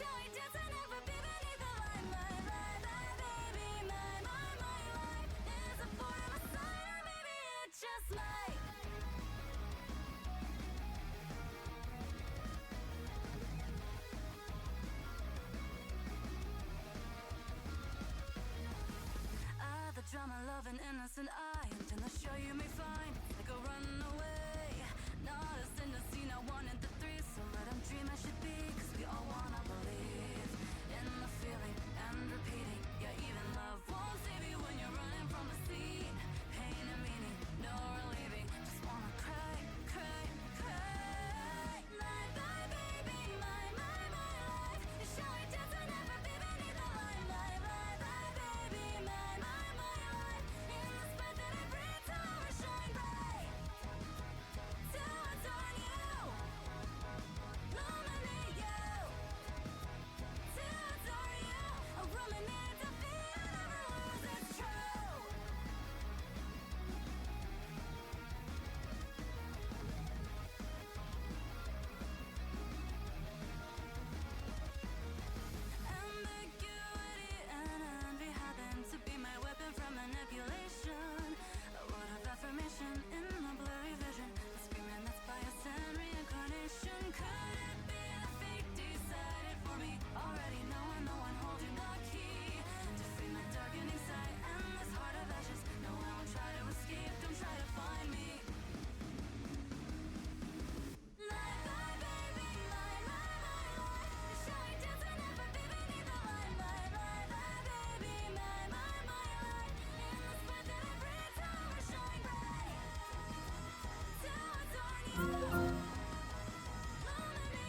Shall we dance and never be beneath the limelight? My baby, my life is a part of my sight, or maybe it just might. The drama, love, and innocent eye. And the show you may find like a runaway. Not a sin to see, not wanted the three. So let them dream I should be, cause we all wanna believe in the feeling and repeating. Yeah, even love won't save you when you're running from the sea. Pain and meaning, no relieving. Just wanna cry, cry, cry. My baby, my life. Shall we dance and never be beneath the limelight? My baby, my life. In the spot that I breathe till we shine bright. Till it's on you, illuminate you. Till it's on you, a ruminate defeat I never lose, it's true. Ambiguity and envy happen to be my weapon for manipulation. A word of affirmation in a blurry vision, a screaming that's bias and reincarnation. Could it be the fate decided for me? Already knowing no one holding the key to free my darkening side and this heart of ashes. No, I won't try to escape, don't try to find me. My baby, my life. Shall we dance and never be beneath the limelight? My baby, my life. In the spot that I breathe till we shine bright. Till it's on you, illuminate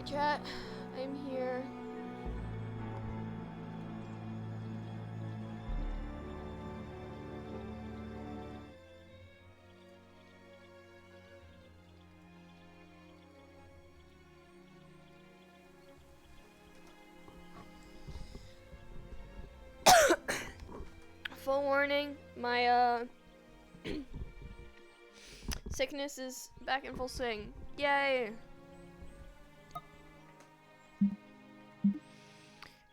Alright, chat. I'm here. Full warning, my sickness is back in full swing. Yay!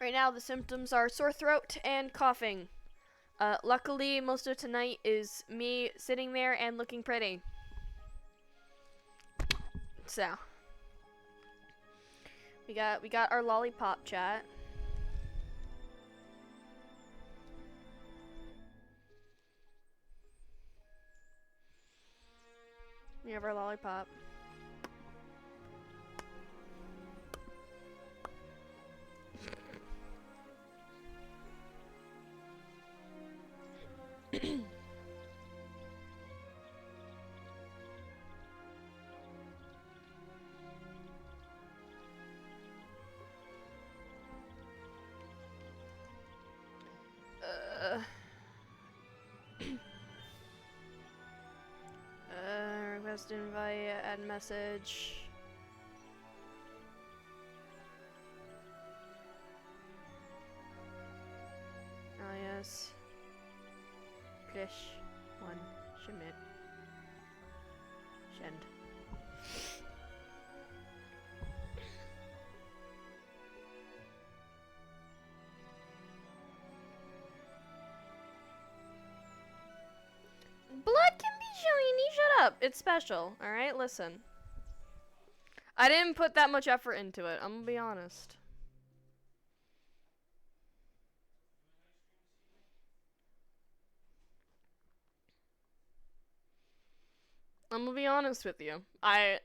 Right now the symptoms are sore throat and coughing. Luckily most of tonight is me sitting there and looking pretty. So we got our lollipop chat. We have our lollipop. Request invite, add message. Oh yes. Plish. One. Schmidt. Shend. Blood can be shiny, shut up. It's special, alright? Listen. I didn't put that much effort into it, I'm gonna be honest. I'm gonna be honest with you. No,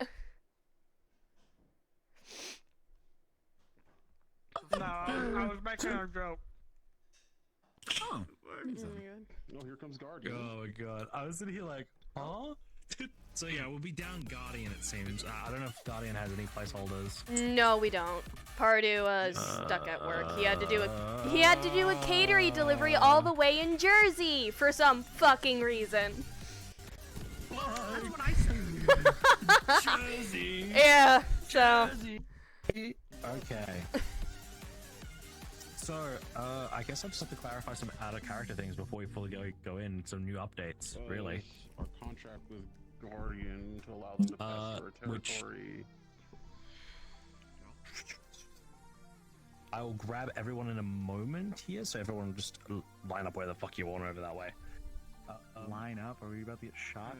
I was making a joke. Oh, Oh, here comes Guardian. oh my god. I was sitting here like, huh? So yeah, we'll be down Guardian it seems. I don't know if Guardian has any placeholders. No, we don't. Pardew is stuck at work. He had to do a catering delivery all the way in Jersey for some fucking reason. That's what I said. Jersey. Yeah, so. Okay. So, I guess I just have to clarify some out-of-character things before we fully go in. Some new updates, really. Our contract with Guardian to allow them to pass their territory. I will grab everyone in a moment here, so everyone just line up where the fuck you want over that way. Line up? Are we about to get shot?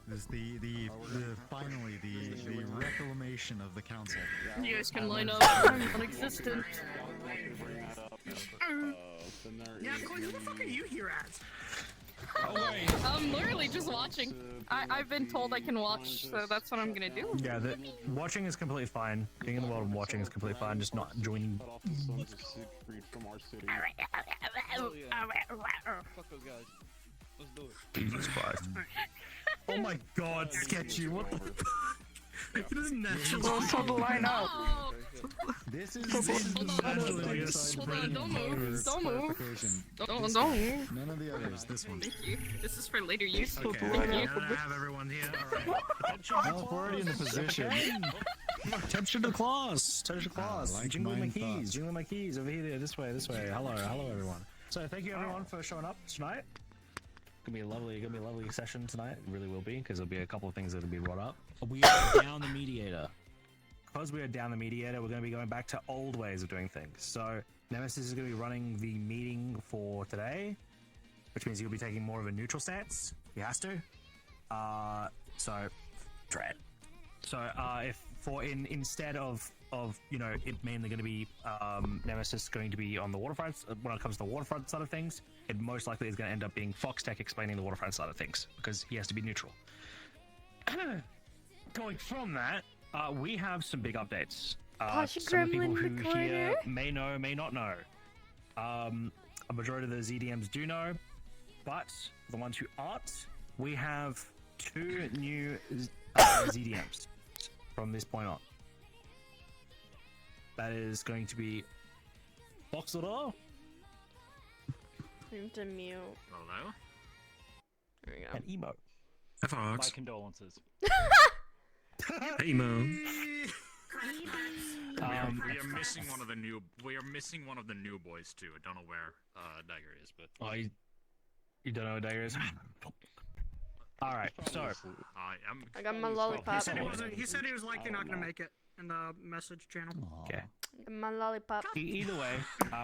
This is finally the reclamation of the council. You guys can line up. I'm non-existent. Yeah, Chloe, who the fuck are you here at? Oh, wait. I'm literally just watching. I've been told I can watch, so that's what I'm gonna do. Yeah, watching is completely fine. Being in the world of watching is completely fine, just not joining. Fuck those guys. Let's do it. Jesus Christ. Oh my god, Sketchy, what the fuck? It is naturally. Hold the line out. Oh. This is Hold on, don't move. Don't move. Don't move. None of the others. This one. Thank you. This is for later use. Okay, Thank you. now that I have everyone here. Alright. Well, we're already in the position. Attention to class. Attention to class. Like Jingle my mine keys. thoughts. Jingle my keys. Over here, this way, this way. Hello, hello everyone. So thank you everyone for showing up tonight. Gonna be a lovely session tonight. It really will be, because there'll be a couple of things that'll be brought up. We are down the mediator. Because we are down the mediator, we're going to be going back to old ways of doing things. So Nemesis is going to be running the meeting for today, which means he'll be taking more of a neutral stance. He has to. So dread. So instead of you know it mainly going to be Nemesis going to be on the waterfront when it comes to the waterfront side of things, it most likely is going to end up being Foxtech explaining the waterfront side of things because he has to be neutral. Going from that, we have some big updates. Some of the people who here may know, may not know. A majority of the ZDMs do know, but for the ones who aren't, we have 2 new ZDMs. from this point on. That is going to be Boxer I need to mute. Hello? There we go. and Emo. Hi, Fox. My condolences. Hey, Emo. We are missing one of the new. We are missing one of the new boys too. I don't know where Dagger is, but You don't know what Dagger is? All right, so I got my lollipop. He said he was likely not gonna make it in the message channel. okay. My lollipop. Either way,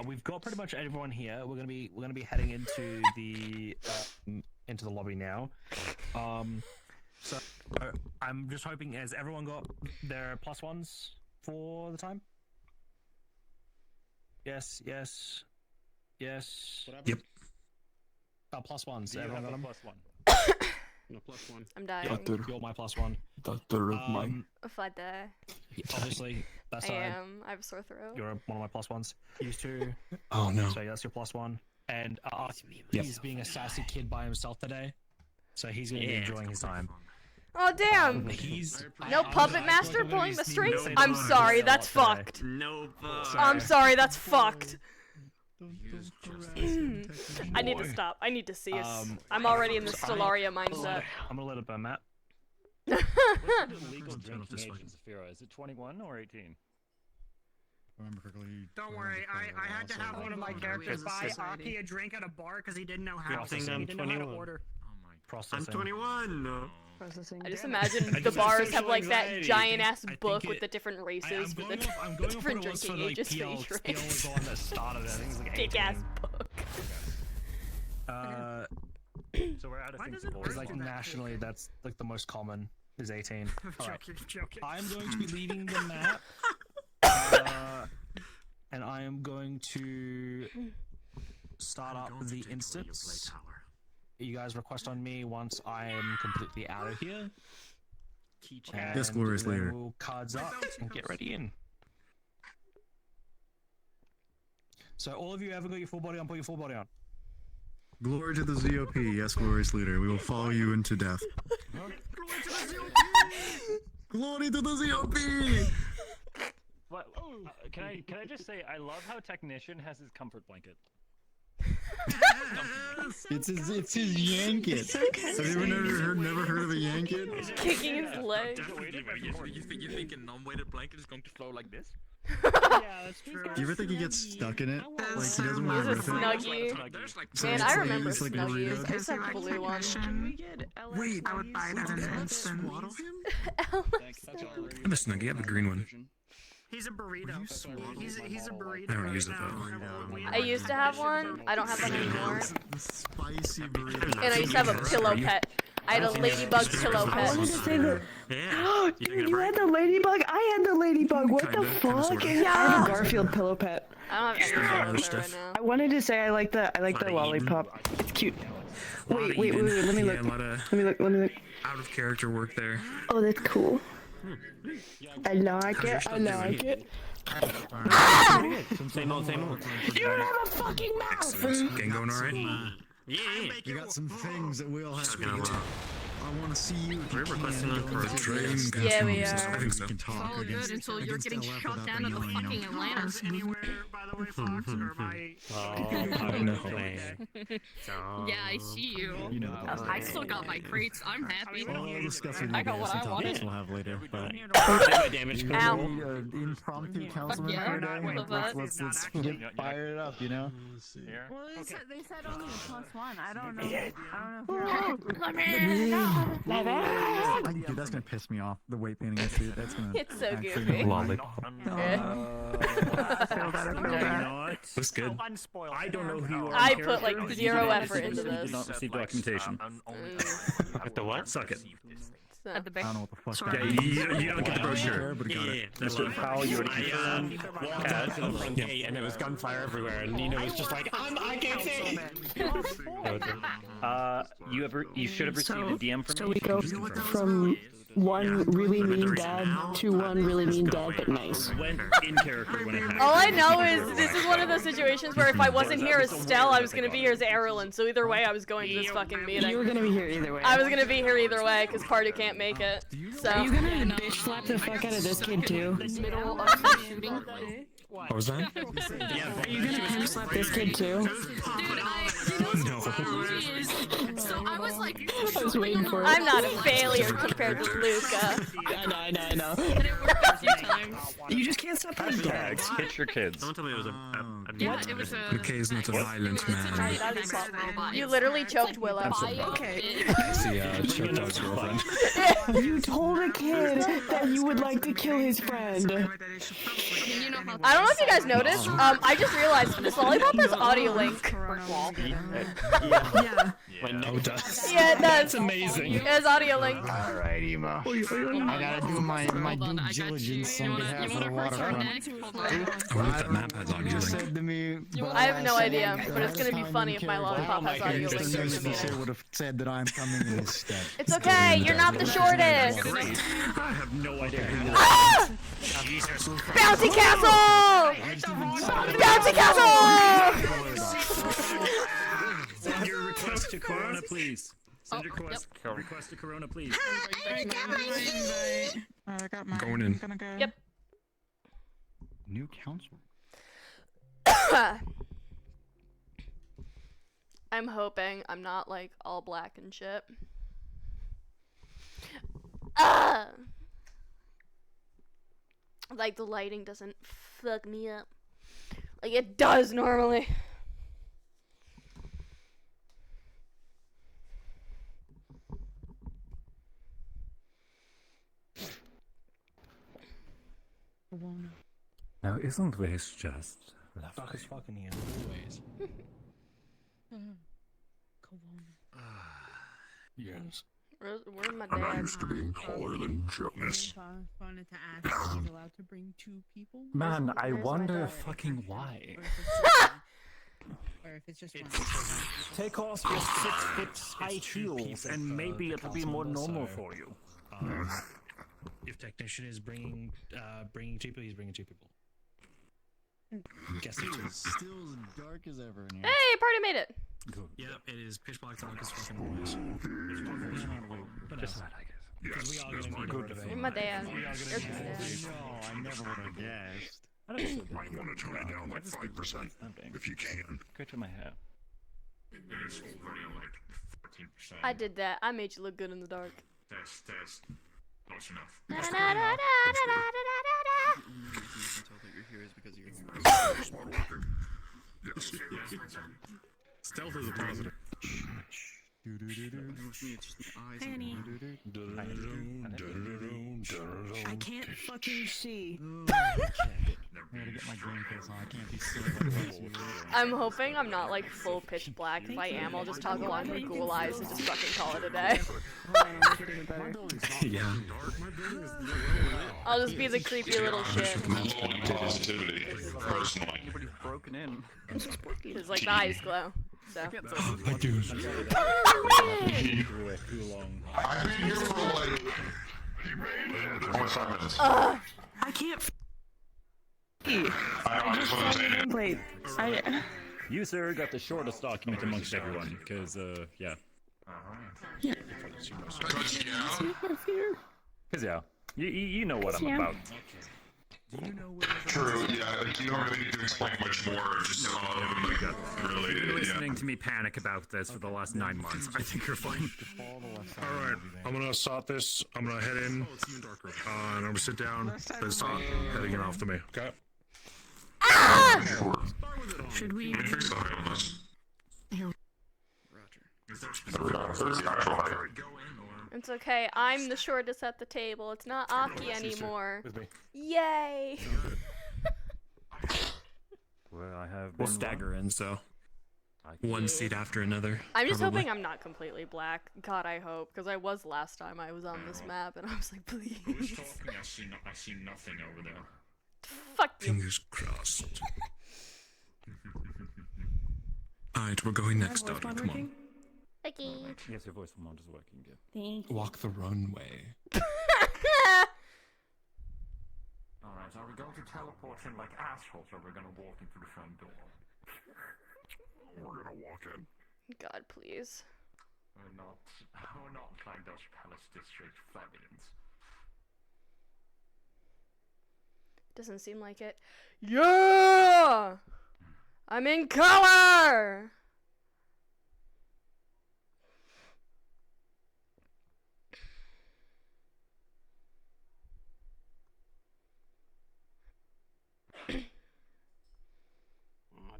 we've got pretty much everyone here. We're gonna be heading into the lobby now. So I'm just hoping, has everyone got their +1s for the time? Yes. Yes. Yep. +1s. Everyone got them. No, +1. I'm dying. You're my +1. If I die, Obviously, that's I am. I have a sore throat. You're one of my +1s. Used to. Oh no. So that's your +1. And he's being a sassy kid by himself today, so he's gonna be enjoying his time. Oh damn! No puppet master pulling the strings. I'm sorry, that's fucked. No. I'm sorry, that's fucked. I need to stop. I need to see us. I'm already in the Stellaria mindset. I'm gonna let it burn, Matt. what's the legal drinking age in Zafira? Is it 21 or 18? Remember correctly. Don't worry, I had to have one of my characters buy Aki a drink at a bar because he didn't know how. Processing. He didn't know how to order. Oh my. Processing. I'm 21. No. Processing. I just imagine the bars have like that giant ass book with the different races with the different drinking ages for each race. was the one that started it. I think it was like Big 18. ass book. So we're out of Why things does to it vote work? Because like nationally, that's like the most common is 18. Alright. Joking. I'm going to be leaving the map, and I am going to start up the instance. You guys request on me once I am completely out of here. Yes, glorious then leader. We'll cards up and get ready in. So all of you haven't got your full body on, put your full body on. Glory to the ZOP. Yes, glorious leader. We will follow you into death. Glory to the ZOP. What? Can I just say I love how Technician has his comfort blanket. It's his yanket. Have you never heard of a yanket? Kicking his leg. You think a non-weighted blanket is going to flow like this? Yeah, that's true. Do you ever think he gets stuck in it? Like he doesn't He's want a to rip it? snuggie. So Man, it's I like- remember it's like a snuggies. burrito? I used to have a blue one. Wait, I would buy that in an instant. Swaddle him? I have a snuggie. I have a green one. He's a burrito. He's a burrito. I don't right use it, now. though. I used to have one. I don't have one anymore. Spicy burrito. And I used to have a pillow pet. I had a ladybug pillow I wanted to pet. say that. Yeah. Dude, you had the ladybug? I had the ladybug. What the Kinda, fuck? sorta. I have a Garfield pillow pet. I don't have any other pillows right stuff. now. I wanted to say I like the Lotta lollipop. It's cute. Wait. Eating. Let me Yeah, look. a lot of Let me look. out of character work there. Oh, that's cool. I like it. I like it. Same old. You don't have a fucking mouth. Gang going alright? Yeah. We got some things that we'll have to Gonna, get to. I want to see you. We're requesting them for a train. Yeah, we I are. think so. All good until you're getting shot down at the fucking Atlanta. Anywhere, by the way, Fox, or am I? Oh, no way. Yeah, I see you. You know, I still got my crates. I'm happy. we'll discuss with you I got guys what some I wanted. topics we'll have later. But Ow. impromptu councilman yeah, today. what the fuck? Let's get fired up, you know. Well, they said only +1. I don't know. Dude, that's gonna piss me off. The weight painting I see. That's gonna. It's so actually goofy. make me Lollipop. Looks good. I don't know who you are. I put like 0 effort into this. Not receive documentation. At the what? Suck it. At the I back. don't know what the fuck. Yeah, that means. you don't get the brochure. But got it. That's what Powell, you already walked out to the front gate and there was gunfire everywhere, and Nina was just like, I can't see. So You should have received a DM from So me. we go from one really mean dad to one really mean dad but nice. Went in character when it happened. All I know is this is one of those situations where if I wasn't here as Stell, I was gonna be here as Erilyn. So either way, I was going to this fucking meeting. You were gonna be here either way. I was gonna be here either way because Pardu can't make it. So. Are you gonna bitch slap the fuck out of this kid too? Middle of the shooting. What was that? Are you gonna pimp slap this kid too? Dude, No. So I was like, I was waiting for it. I'm not a failure compared to Luca. I know. and it worked a few times. You just can't stop punching dogs. Hashtags, hit your kids. Don't tell me it was a Yeah, it was a. McKay is not a violent man. You literally choked Willow. Okay. See, choked dog's girlfriend. You told a kid that you would like to kill his friend. You know how I don't know if you guys noticed. I just realized this lollipop has audio link. Yeah. Oh, it does. Yeah, it does. That's amazing. It has audio link. Alright, Emo. I gotta do my due diligence on behalf of the waterfront. I wonder if that map has audio link. Said to me, I have no idea, but it's gonna be funny if my lollipop has audio link. would have said that I'm coming instead. It's okay, you're not the shortest. I have no idea. Ah! Bouncy castle! Bouncy castle! Send your request to Corona, please. Send your request to Corona, please. I got mine. Going in. Gonna go. Yep. New council. I'm hoping I'm not like all black and shit. Like the lighting doesn't fuck me up like it does normally. Now, isn't this just Fuck is fucking you always. Yes. Where's my dad? Wanted to ask if he's allowed to bring 2 people. Man, I Where's my wonder dad? fucking why. Or if it's just one. Take off your 6-foot high heels and maybe it'll be more normal for you. If technician is bringing 2 people, he's bringing 2 people. Guess it is. Still as dark as ever in here. Hey, party made it. Yep, it is pitch black dark as fucking always. But Just that, I guess. because we all gonna need to motivate. Where's my dad? We all There's gonna my need dad. No, I never would have guessed. I don't know. Might want to turn it down like 5% if you can. Go to my hair. It's already like 14%. I did that. I made you look good in the dark. Test. Close enough. Stealth is a positive. Penny. I can't fucking see. I gotta get my green face on. I can't be silly like this. I'm hoping I'm not like full pitch black. If I am, I'll just toggle on her ghoul eyes and just fucking call it a day. Yeah. I'll just be the creepy little shit. Positivity, personally. Everybody's broken in. Cause like the eyes glow. So. I do. I've been here for like... almost 5 minutes. I can't. I just want to say it. Wait. You, sir, got the shortest document amongst everyone, because, yeah. Because, yeah, you know what I'm about. True, yeah, like, you don't really need to explain much more, just like that related, You've been listening to me panic about this for the last 9 months. I think you're fine. Alright, I'm gonna start this, I'm gonna head in, and I'm gonna sit down, then start heading it off to me, okay? Sure. Should we? Let me fix the height on this. It's okay. I'm the shortest at the table. It's not Aki anymore. Yay! Well, I have We'll stagger in, so Yeah. one seat after another. I'm just probably. hoping I'm not completely black. God, I hope, because I was last time I was on this map, and I was like, please. I see nothing over there. Fuck you. Fingers crossed. Alright, we're going next, Dottie. Come on. Okay. Yes, your voice from is working, yeah. Thank Walk the runway. guys, are we going to teleport in like assholes, or are we gonna walk into the front door? We're gonna walk in. God, please. We're not like those Palace District plebeians. Doesn't seem like it. Yeah! I'm in color!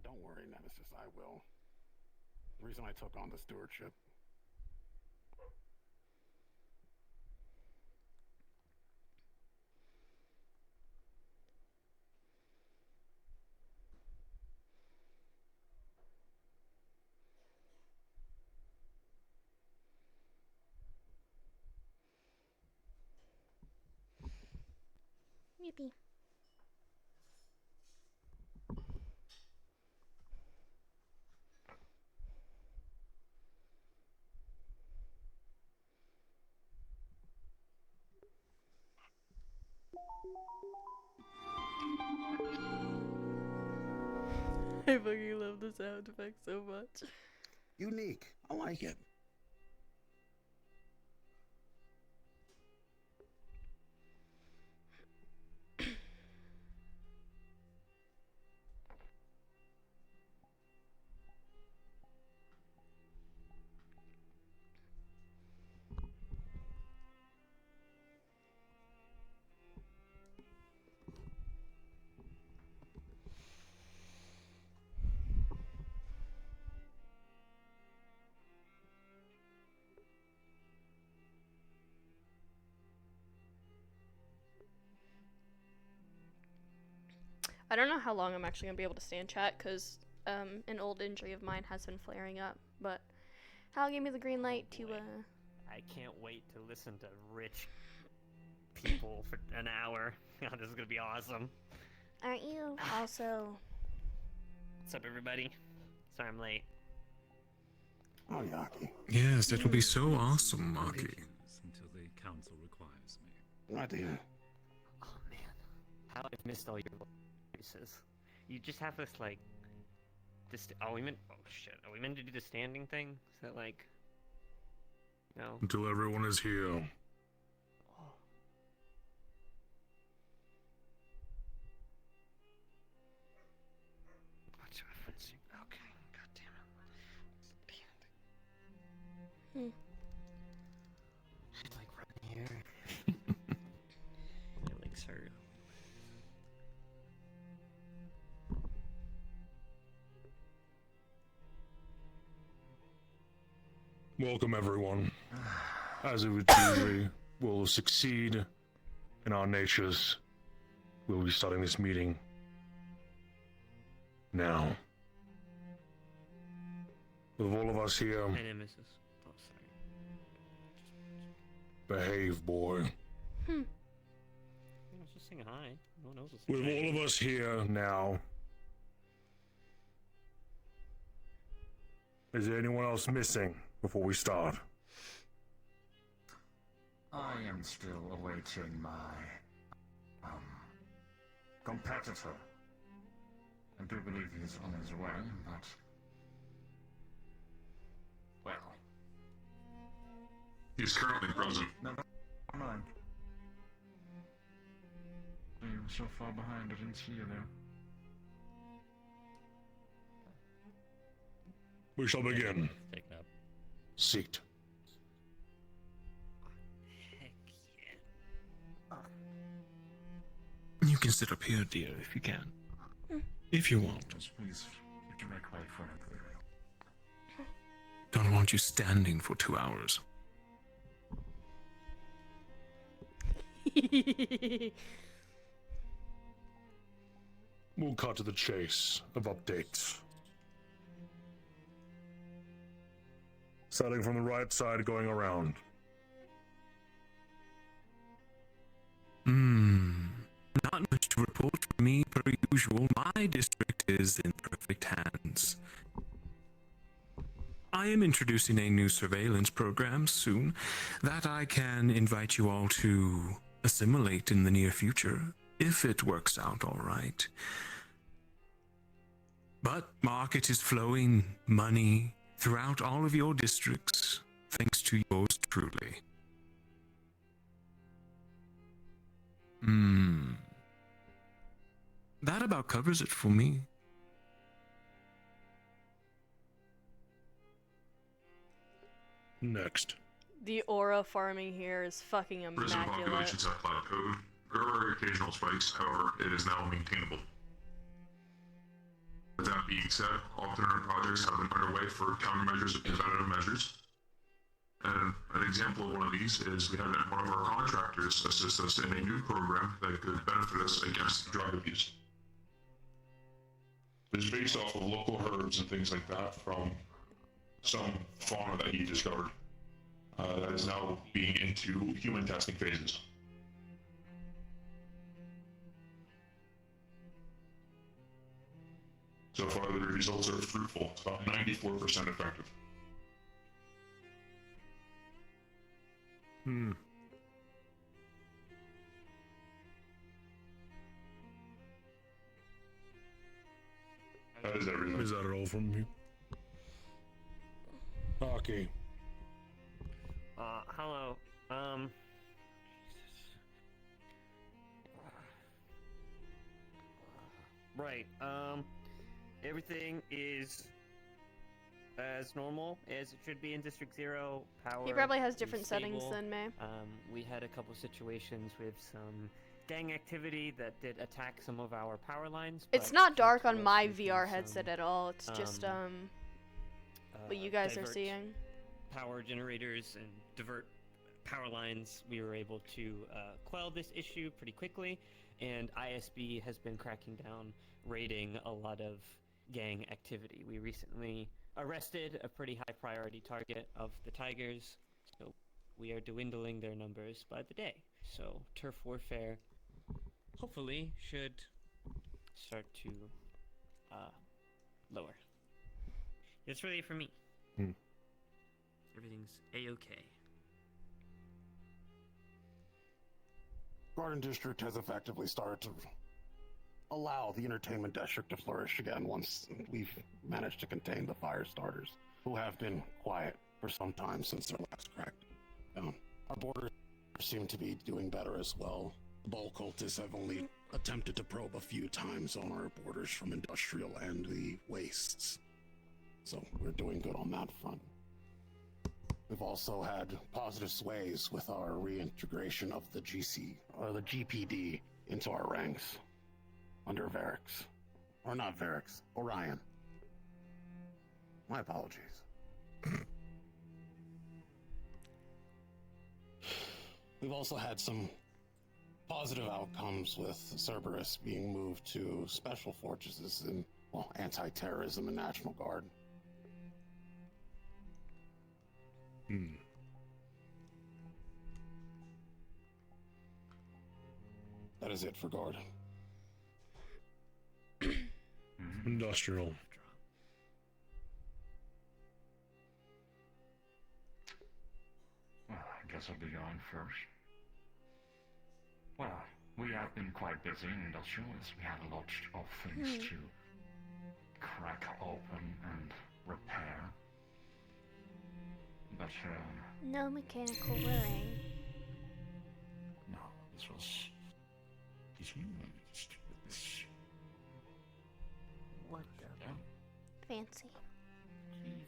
Don't worry, Nemesis, I will. The reason I took on the stewardship. Yippee. I fucking love the sound effect so much. Unique. I like it. I don't know how long I'm actually gonna be able to stay in chat because an old injury of mine has been flaring up, but Hal gave me the green light to I can't wait to listen to rich people for an hour. This is gonna be awesome. Aren't you also? What's up, everybody? Sorry I'm late. Oh, Yaki. Yes, that would be so awesome, Maki. Until the council requires me. Right here. Oh man, how I've missed all your voices. You just have this like, this. Oh, we meant. Oh shit. Are we meant to do the standing thing? Is that like? No. Until everyone is here. What's referencing? Okay. God damn it. Hmm. I'd like run here. My legs hurt. Welcome, everyone. As of usually, we'll succeed in our natures. We'll be starting this meeting now. With all of us here, My name is. Oh, sorry. behave, boy. I was just saying hi. No one knows what's With all of us here now, is there anyone else missing before we start? I am still awaiting my competitor. I do believe he's on his way, but well, He's currently present. never mind. You were so far behind, I didn't see you there. We shall begin. Taken up. Seat. Heck yeah. You can sit up here, dear, if you can. If you want. Yes, please, you can make way for it. Don't want you standing for 2 hours. We'll cut to the chase of updates. Starting from the right side, going around. Not much to report from me per usual. My district is in perfect hands. I am introducing a new surveillance program soon that I can invite you all to assimilate in the near future. if it works out all right. But market is flowing money throughout all of your districts, thanks to yours truly. That about covers it for me. Next. The aura farming here is fucking Resident immaculate. populations have plateaued. There are occasional spikes, however, it is now maintainable. With that being said, alternate projects have been underway for countermeasures and preventative measures. And an example of one of these is we had one of our contractors assist us in a new program that could benefit us against drug abuse. It's based off of local herbs and things like that from some fauna that he discovered that is now being into human testing phases. So far, the results are fruitful. It's about 94% effective. That is everything. Is that all from you? Okay. Hello. Right. Everything is as normal as it should be in District 0. Power. He probably has is different settings stable. than me. We had a couple situations with some gang activity that did attack some of our power lines. It's but not dark on for my us, we VR can headset some, at all. It's just what you guys are divert seeing. Power generators and divert power lines. We were able to quell this issue pretty quickly, and ISB has been cracking down, raiding a lot of gang activity. We recently arrested a pretty high priority target of the Tigers, so we are dwindling their numbers by the day. So turf warfare hopefully should start to lower. It's really for me. Everything's a-okay. Garden District has effectively started to allow the entertainment district to flourish again once we've managed to contain the fire starters, who have been quiet for some time since their last crack. Our borders seem to be doing better as well. The Ball cultists have only attempted to probe a few times on our borders from industrial and the wastes. So we're doing good on that front. We've also had positive sways with our reintegration of the GPD into our ranks under Varix. Or not Varix, Orion. My apologies. We've also had some positive outcomes with Cerberus being moved to special fortresses in, well, anti-terrorism and National Guard. That is it for Guard. Industrial. Well, I guess I'll be going first. Well, we have been quite busy in industrial as we had a lot of things to crack open and repair. But, no mechanical whirring. no, this was... What the? Fancy.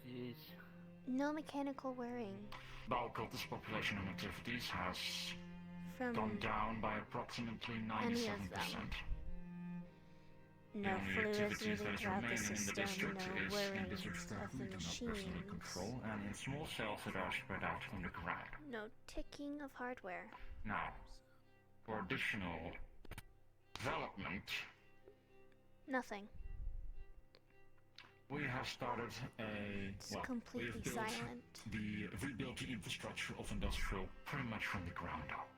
Jesus. No mechanical whirring. Ball cultist population and activities has From gone down by approximately 97%. No the only fluids activities moving that is throughout the remaining in the system, district no is in whirring district of staff the meet and personal machines. control and in small cells that are spread out on the ground. No ticking of hardware. Now, for additional development, Nothing. we have started It's completely silent. rebuilt the infrastructure of industrial pretty much from the ground up.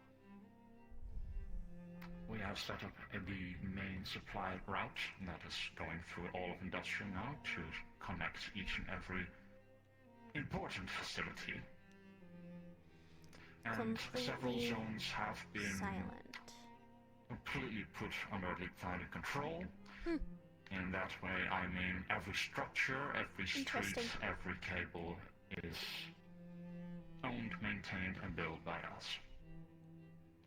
We have set up the main supply route that is going through all of industrial now to connect each and every important facility. And several Completely zones have been silent. completely put under tighter control. In that way, I mean every structure, every street, every cable is owned, maintained, and built by us.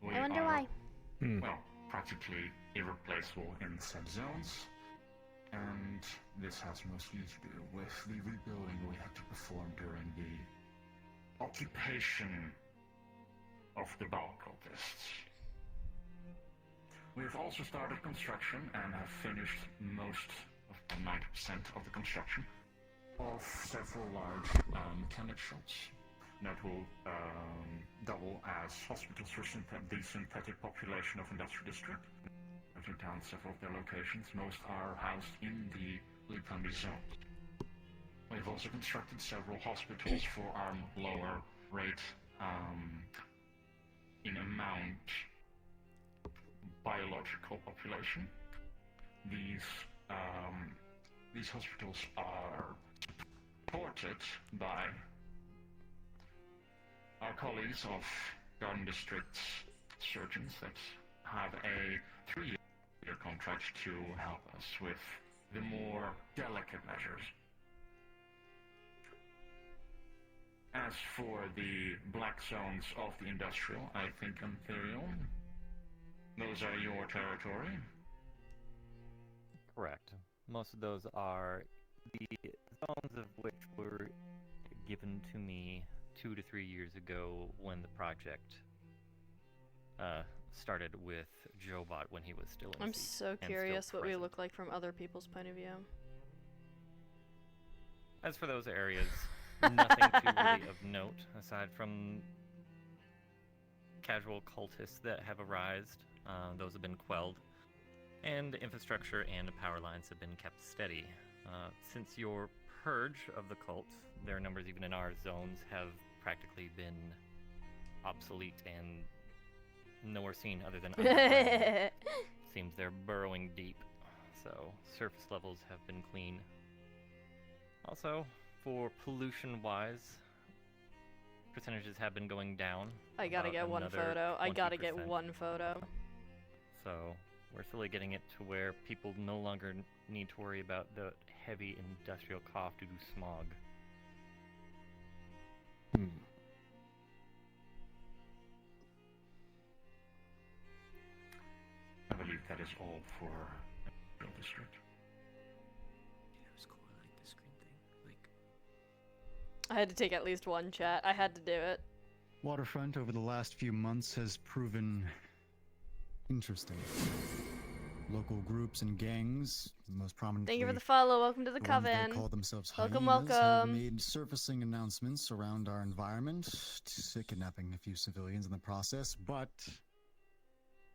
We I wonder are, why. well, practically irreplaceable in said zones, and this has mostly to do with the rebuilding we had to perform during the occupation of the bulk cultists. We have also started construction and have finished most of 90% of the construction of several large mechanic shops that will double as hospitals for the synthetic population of Industrial District. In town, several of their locations, most are housed in the Lipandi zone. We have also constructed several hospitals for our lower rate in amount biological population. These hospitals are supported by our colleagues of Garden District's surgeons that have a 3-year contract to help us with the more delicate measures. As for the black zones of the industrial, I think Imperial, those are your territory. Correct. Most of those are the zones of which were given to me 2 to 3 years ago when the project started with Jobot when he was still in I'm seat so and curious still what we present. look like from other people's point of view. As for those areas, nothing too really of note aside from casual cultists that have arisen. Those have been quelled, and infrastructure and power lines have been kept steady. Since your purge of the cult, their numbers even in our zones have practically been obsolete and nowhere seen other than underground. Seems they're burrowing deep, so surface levels have been clean. Also, for pollution-wise, percentages have been going down. I gotta get one photo. I gotta get one photo. So we're slowly getting it to where people no longer need to worry about the heavy industrial cough due to smog. I believe that is all for the district. I had to take at least one chat. I had to do it. Waterfront over the last few months has proven interesting. Local groups and gangs, most prominently. Thank you for the follow. Welcome to the ones that coven. call themselves Welcome, hyenas, have welcome. made surfacing announcements around our environment, kidnapping a few civilians in the process. But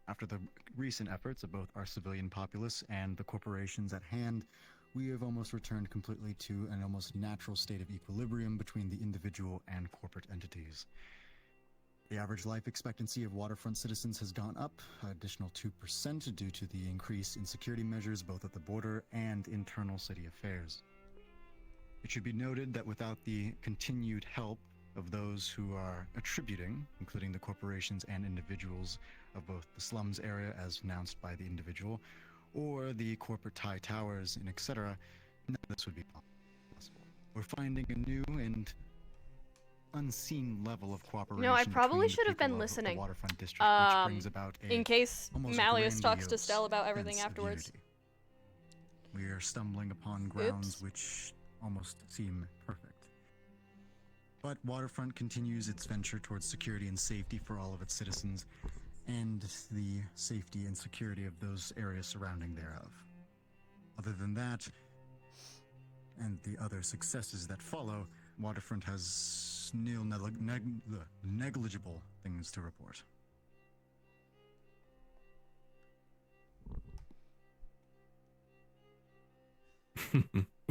after the recent efforts of both our civilian populace and the corporations at hand, we have almost returned completely to an almost natural state of equilibrium between the individual and corporate entities. The average life expectancy of waterfront citizens has gone up an additional 2% due to the increase in security measures both at the border and internal city affairs. It should be noted that without the continued help of those who are attributing, including the corporations and individuals of both the slums area as announced by the individual, or the corporate tie towers and etc., none of this would be possible. We're finding a new and unseen level of cooperation. No, I probably between should the have been people of listening. The Waterfront District, which brings about in case almost Malleus talks to grandiose Stella about everything sense of afterwards. unity. We are stumbling upon grounds which almost seem perfect. But Waterfront continues its venture towards security and safety for all of its citizens, and the safety and security of those areas surrounding thereof. Other than that, and the other successes that follow, Waterfront has negligible things to report.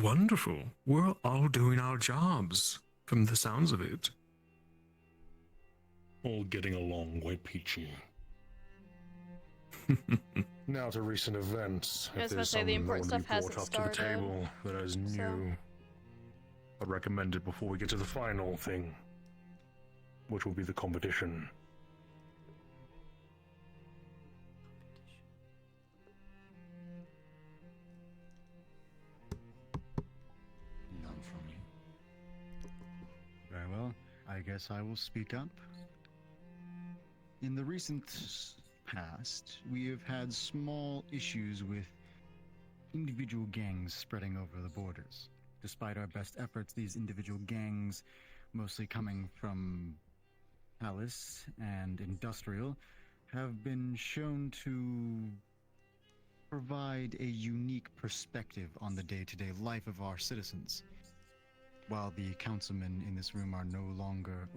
Wonderful. We're all doing our jobs, from the sounds of it. All getting along quite peachy. Now to recent events. I was If about there's to say, the something that important would be stuff hasn't brought up to the started, table that is new, so. I'd recommend it before we get to the final thing, which will be the competition. I guess I will speak up. In the recent past, we have had small issues with individual gangs spreading over the borders. Despite our best efforts, these individual gangs, mostly coming from Palace and Industrial, have been shown to provide a unique perspective on the day-to-day life of our citizens. While the councilmen in this room are no longer,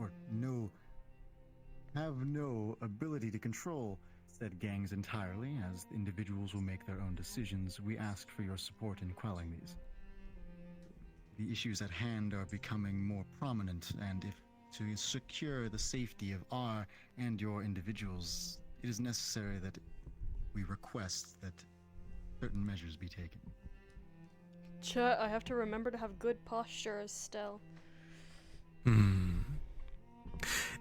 have no ability to control said gangs entirely, as individuals will make their own decisions, we ask for your support in quelling these. The issues at hand are becoming more prominent, and if to secure the safety of our and your individuals, it is necessary that we request that certain measures be taken. Chat, I have to remember to have good posture, Stell.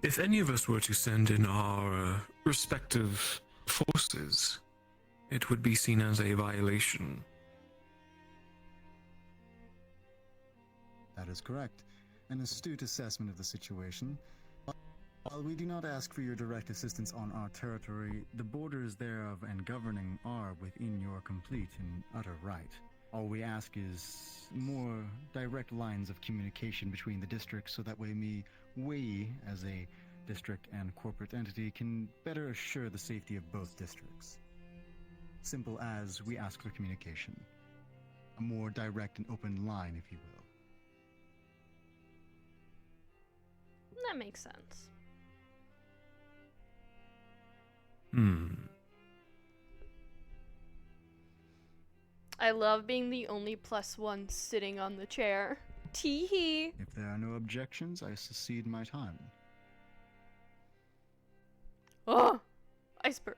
If any of us were to send in our respective forces, it would be seen as a violation. That is correct. An astute assessment of the situation. While we do not ask for your direct assistance on our territory, the borders thereof and governing are within your complete and utter right. All we ask is more direct lines of communication between the districts so that way we, as a district and corporate entity, can better assure the safety of both districts. Simple as we ask for communication. A more direct and open line, if you will. That makes sense. I love being the only +1 sitting on the chair. Tee-hee. If there are no objections, I secede my time. Oh! Iceberg.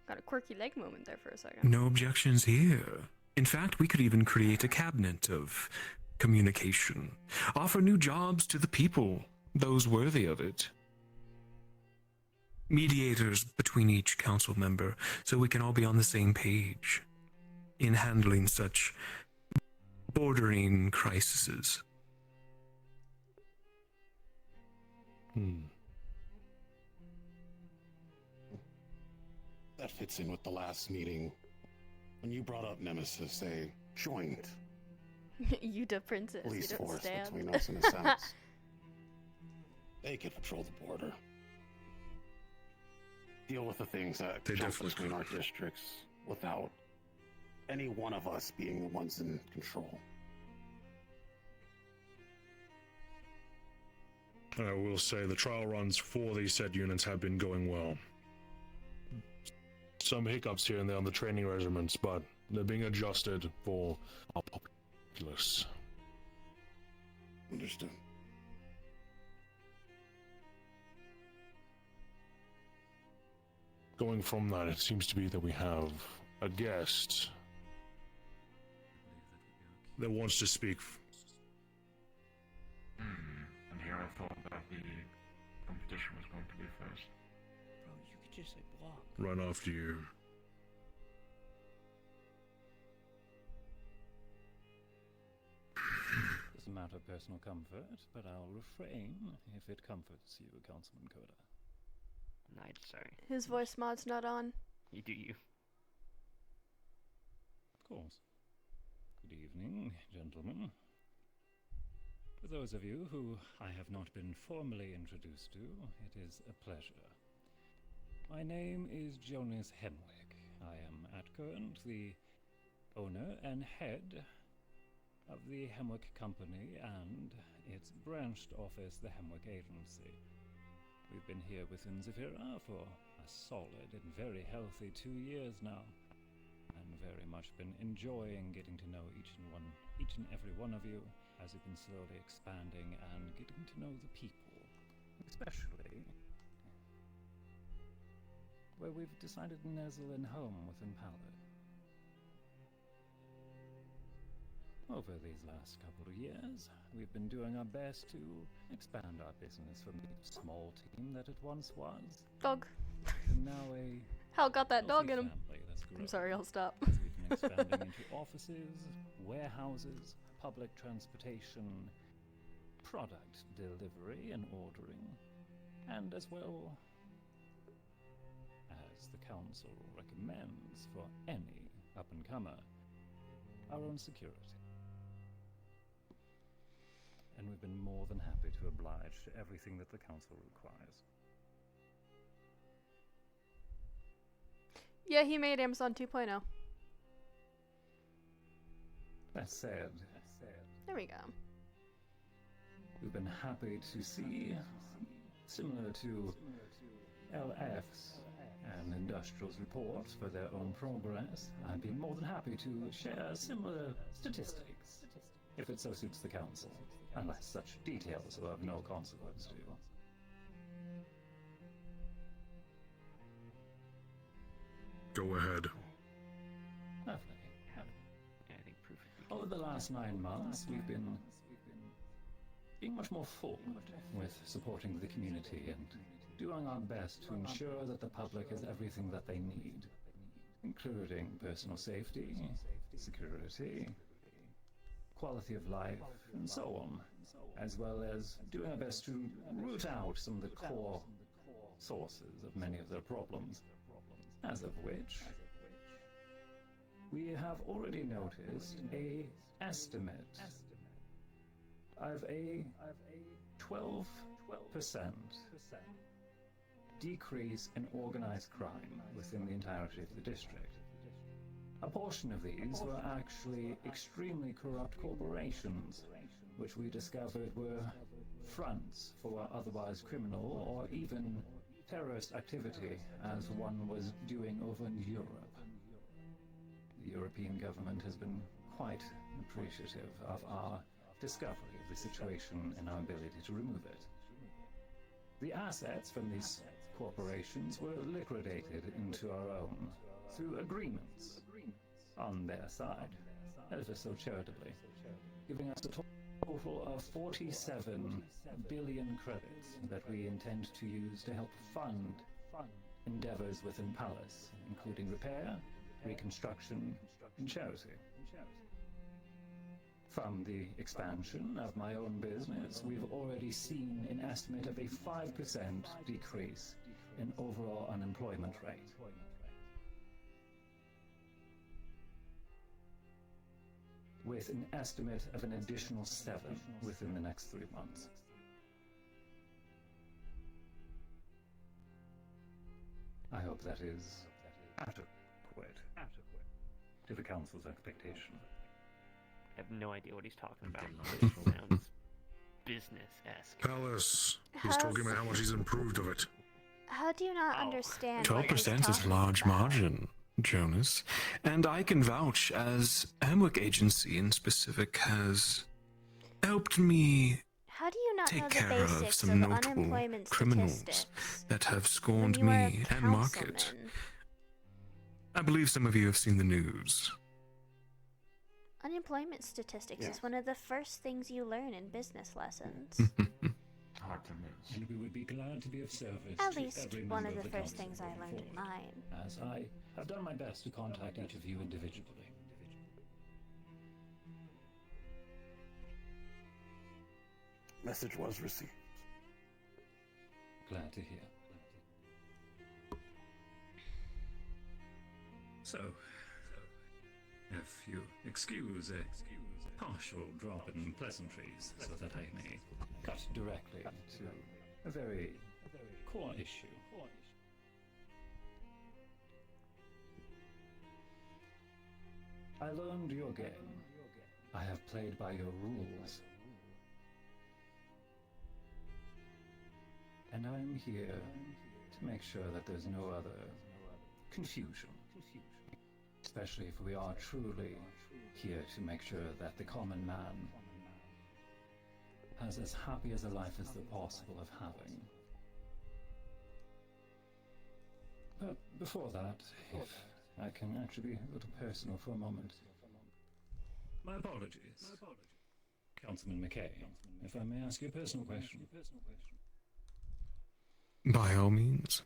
Got a quirky leg moment there for a second. No objections here. In fact, we could even create a cabinet of communication. Offer new jobs to the people, those worthy of it. Mediators between each council member, so we can all be on the same page in handling such bordering crises. That fits in with the last meeting. When you brought up Nemesis, a joint You the princess, police you don't force stand. between us in a sense. They could patrol the border. Deal with the things that jump between our districts without any one of us being the ones in control. I will say the trial runs for these said units have been going well. Some hiccups here and there on the training regiments, but they're being adjusted for our populace. Understood. Going from that, it seems to be that we have a guest that wants to speak. And here I thought that the competition was going to be first. Bro, you could just like block. Right after you. It's a matter of personal comfort, but I'll refrain if it comforts you, Councilman Coda. Night, sorry. His voice mod's not on. You do you. Of course. Good evening, gentlemen. For those of you who I have not been formally introduced to, it is a pleasure. My name is Jonas Hemwick. I am at current the owner and head of the Hemwick Company and its branched office, the Hemwick Agency. We've been here within Zephyra for a solid and very healthy 2 years now, and very much been enjoying getting to know each and every one of you as you've been slowly expanding and getting to know the people, especially where we've decided to nestle in home within Palace. Over these last couple of years, we've been doing our best to expand our business from the small team that it once was. Dog. To now a Hal got that dog in him. family that's I'm sorry, I'll stop. We've been expanding into offices, warehouses, public transportation, product delivery and ordering, and as well as the Council recommends for any up-and-comer, our own security. And we've been more than happy to oblige to everything that the Council requires. Yeah, he made Amazon 2.0. That said, There we go. we've been happy to see, similar to LF's and Industrial's reports for their own progress, I'd be more than happy to share similar statistics, if it so suits the Council, unless such details are of no consequence to you. Go ahead. Lovely. Over the last 9 months, we've been being much more forward with supporting the community and doing our best to ensure that the public has everything that they need, including personal safety, security, quality of life, and so on, as well as doing our best to root out some of the core sources of many of their problems, as of which we have already noticed a estimate of a 12% decrease in organized crime within the entirety of the district. A portion of these were actually extremely corrupt corporations, which we discovered were fronts for otherwise criminal or even terrorist activity, as one was doing over in Europe. The European government has been quite appreciative of our discovery of the situation and our ability to remove it. The assets from these corporations were liquidated into our own through agreements on their side, ever so charitably, giving us a total of 47 billion credits that we intend to use to help fund endeavors within Palace, including repair, reconstruction, and charity. From the expansion of my own business, we've already seen an estimate of a 5% decrease in overall unemployment rate. With an estimate of an additional 7 within the next 3 months. I hope that is adequate to the Council's expectation. I have no idea what he's talking about. It sounds business-esque. Palace. He's talking about how much he's improved of it. How do you not understand? 12% is a large margin, Jonas. And I can vouch, as Hamwick Agency in specific has helped me How do you not know take the care of basics some of notable unemployment criminals statistics? that have When scorned you are a me and market. councilman. I believe some of you have seen the news. Unemployment statistics is one of the first things you learn in business lessons. And we would be glad to be of service At to least every one member of the the first Council things I going learned in forward, mine. as I have done my best to contact each of you individually. Message was received. Glad to hear. So, if you excuse a partial drop in pleasantries so that I may cut directly to a very core issue. I learned your game. I have played by your rules. And I'm here to make sure that there's no other confusion. Especially if we are truly here to make sure that the common man has as happy as a life as they're possible of having. But before that, if I can actually be a little personal for a moment. My apologies. Councilman McKay, if I may ask you a personal question. By all means.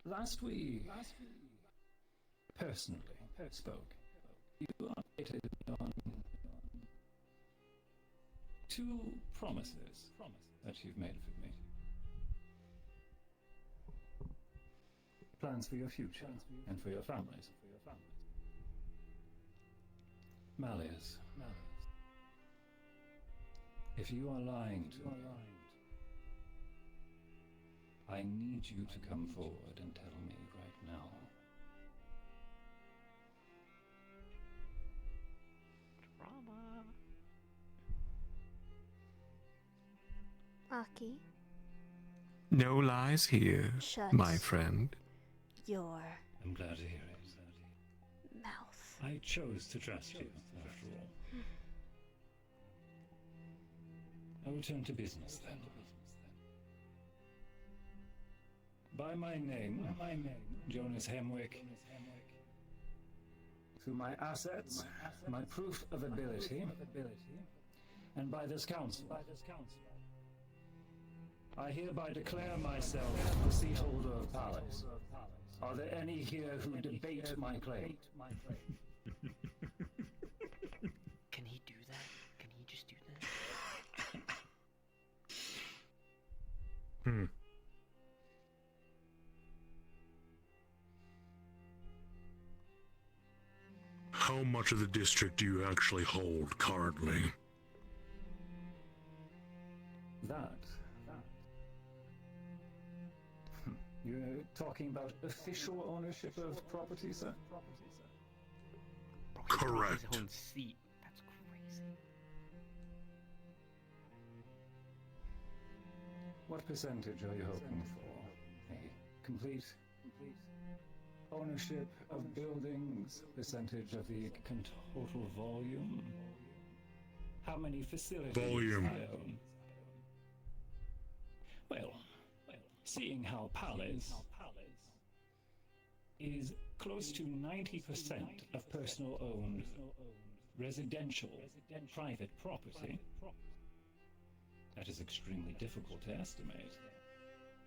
Last we personally spoke, you updated on 2 promises that you've made with me. Plans for your future and for your families. Malleus, if you are lying to me, I need you to come forward and tell me right now. Drama. Aki, No lies here, Shut my friend. your I'm glad to hear it. mouth. I chose to trust you, after all. I will turn to business then. By my name, Jonas Hemwick. Through my assets, my proof of ability, and by this council, I hereby declare myself the seat holder of Palace. Are there any here who debate my claim? Can he do that? Can he just do that? How much of the district do you actually hold currently? That. You're talking about official ownership of property, sir? Correct. His own seat. That's crazy. What percentage are you hoping for? A complete ownership of buildings? Percentage of the total volume? How many facilities Volume. I own? Well, seeing how Palace is close to 90% of personal owned residential private property, that is extremely difficult to estimate,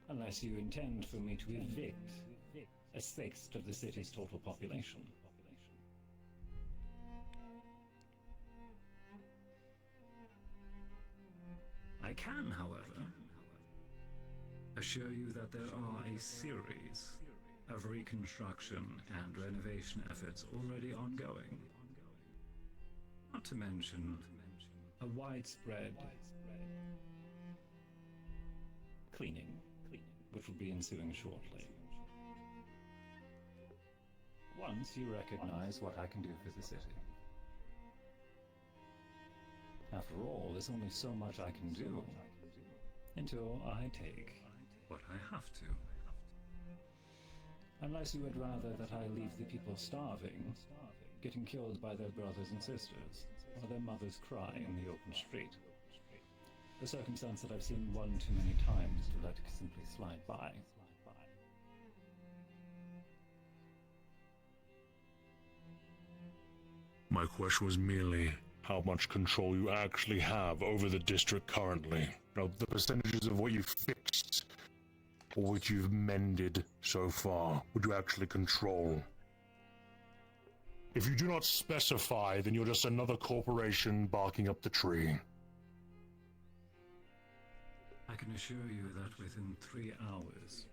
unless you intend for me to evict 1/6 of the city's total population. I can, however, assure you that there are a series of reconstruction and renovation efforts already ongoing. Not to mention a widespread cleaning, which will be ensuing shortly. Once you recognize what I can do for the city. After all, there's only so much I can do until I take what I have to. Unless you would rather that I leave the people starving, getting killed by their brothers and sisters, or their mothers cry in the open street. A circumstance that I've seen one too many times to let simply slide by. My question was merely how much control you actually have over the district currently. Now, the percentages of what you've fixed or what you've mended so far, would you actually control? If you do not specify, then you're just another corporation barking up the tree. I can assure you that within 3 hours,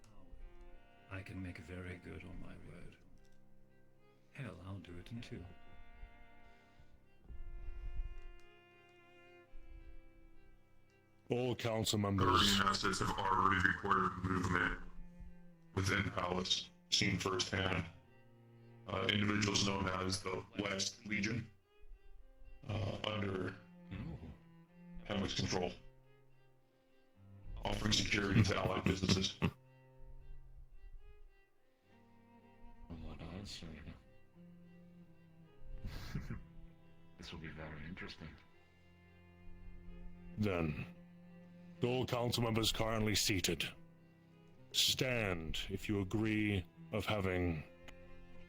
I can make very good on my word. Hell, I'll do it in 2. All council members. Guardian assets have already reported movement within Palace, seen firsthand. Individuals known as the West Legion, under Hemwick's control, offering security to allied businesses. From what I see, this will be very interesting. Then, all council members currently seated, stand if you agree of having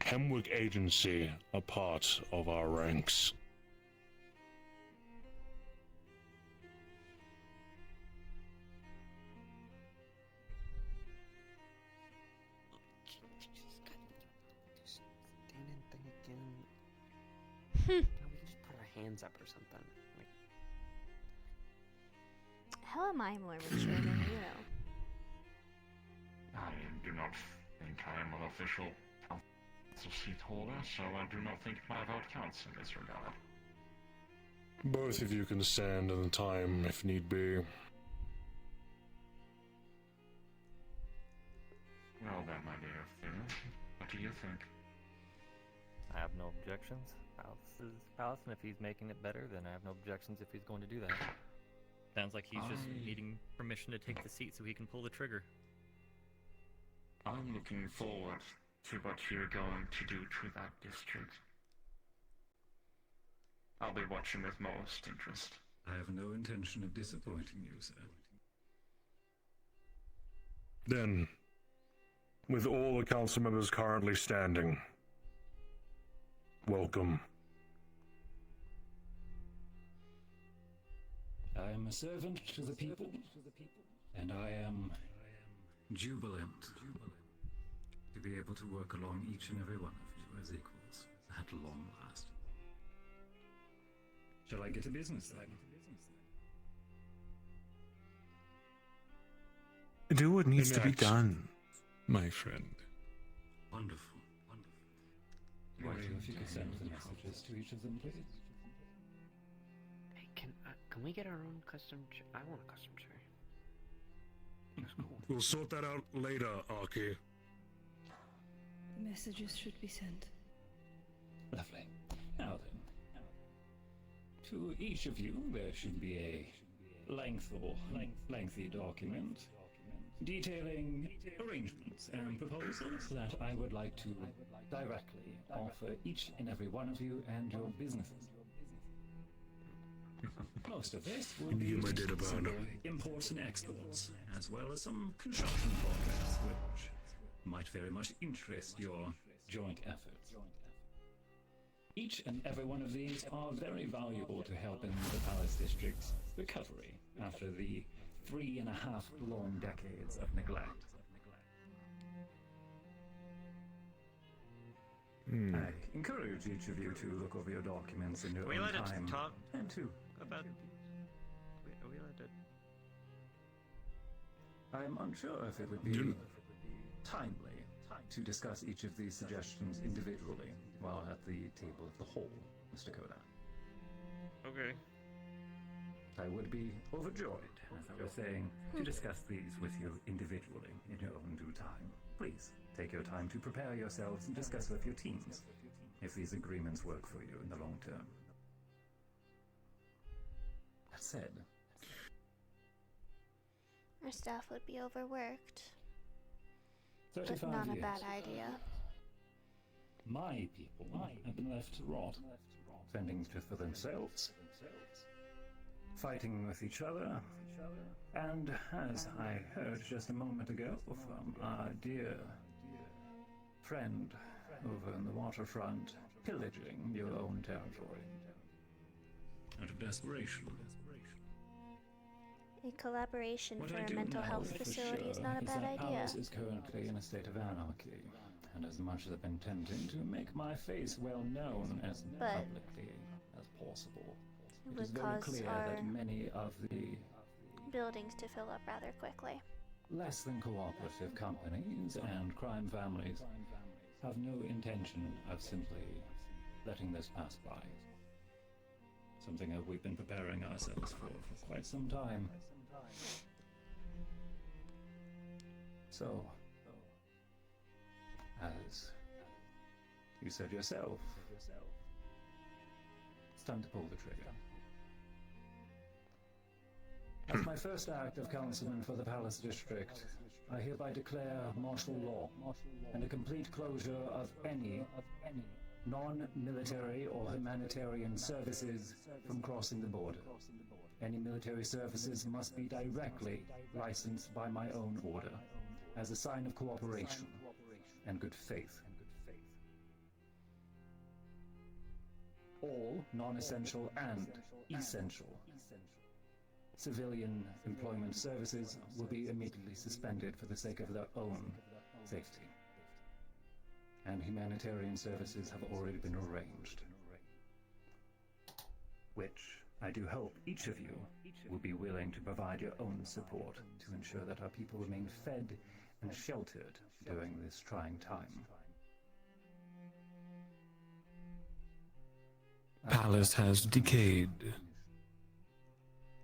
Hemwick Agency a part of our ranks. Can we just put our hands up or something? Like, How am I more mature than you? I do not think I am an official council seat holder, so I do not think my vote counts in this regard. Both of you can stand in the time if need be. Well then, my dear Theo, what do you think? I have no objections. Palace is palace, and if he's making it better, then I have no objections if he's going to do that. Sounds like he's just needing permission to take the seat so he can pull the trigger. I'm looking forward to what you're going to do to that district. I'll be watching with most interest. I have no intention of disappointing you, sir. Then, with all the council members currently standing, welcome. I am a servant to the people, and I am jubilant to be able to work along each and every one of you as equals at long last. Shall I get to business then? Do what needs to be done, my friend. Wonderful, wonderful. Mario, if you could send the messages to each of them, please. Hey, can we get our own custom? I want a custom cherry. That's cool. We'll sort that out later, Arky. The messages should be sent. Lovely. Now then, to each of you there should be a lengthy document detailing arrangements and proposals that I would like to directly offer each and every one of you and your businesses. Most of this will be some imports and exports, as well as some construction projects, which might very much interest your joint efforts. Each and every one of these are very valuable to help in the Palace District's recovery after the 3.5 long decades of neglect. I encourage each of you to look over your documents in your own time. Talk and to about. Are we allowed to? I'm unsure if it would be timely to discuss each of these suggestions individually while at the table of the whole, Mr. Koda. Okay. I would be overjoyed, as I was saying, to discuss these with you individually in your own due time. Please, take your time to prepare yourselves and discuss with your teams if these agreements work for you in the long term. That said, Our staff would be overworked. 35 But not a years. bad idea. My people have been left to rot, fending just for themselves, fighting with each other, and as I heard just a moment ago from our dear friend over in the waterfront, pillaging your own territory. Out of desperation. A collaboration What for I a do mental know health for facility is sure not a bad that idea. Alice is currently in a state of anarchy, and as much as I've been tempting to make my face well known as But publicly as possible, it it is would very cause clear our that many of the buildings to fill up rather quickly. less than cooperative companies and crime families have no intention of simply letting this pass by. Something that we've been preparing ourselves for quite some time. So, as you said yourself, it's time to pull the trigger. As my first act of councilman for the Palace District, I hereby declare martial law and a complete closure of any non-military or humanitarian services from crossing the border. Any military services must be directly licensed by my own order, as a sign of cooperation and good faith. All non-essential and essential civilian employment services will be immediately suspended for the sake of their own safety. And humanitarian services have already been arranged, which I do hope each of you will be willing to provide your own support to ensure that our people remain fed and sheltered during this trying time. Palace has decayed.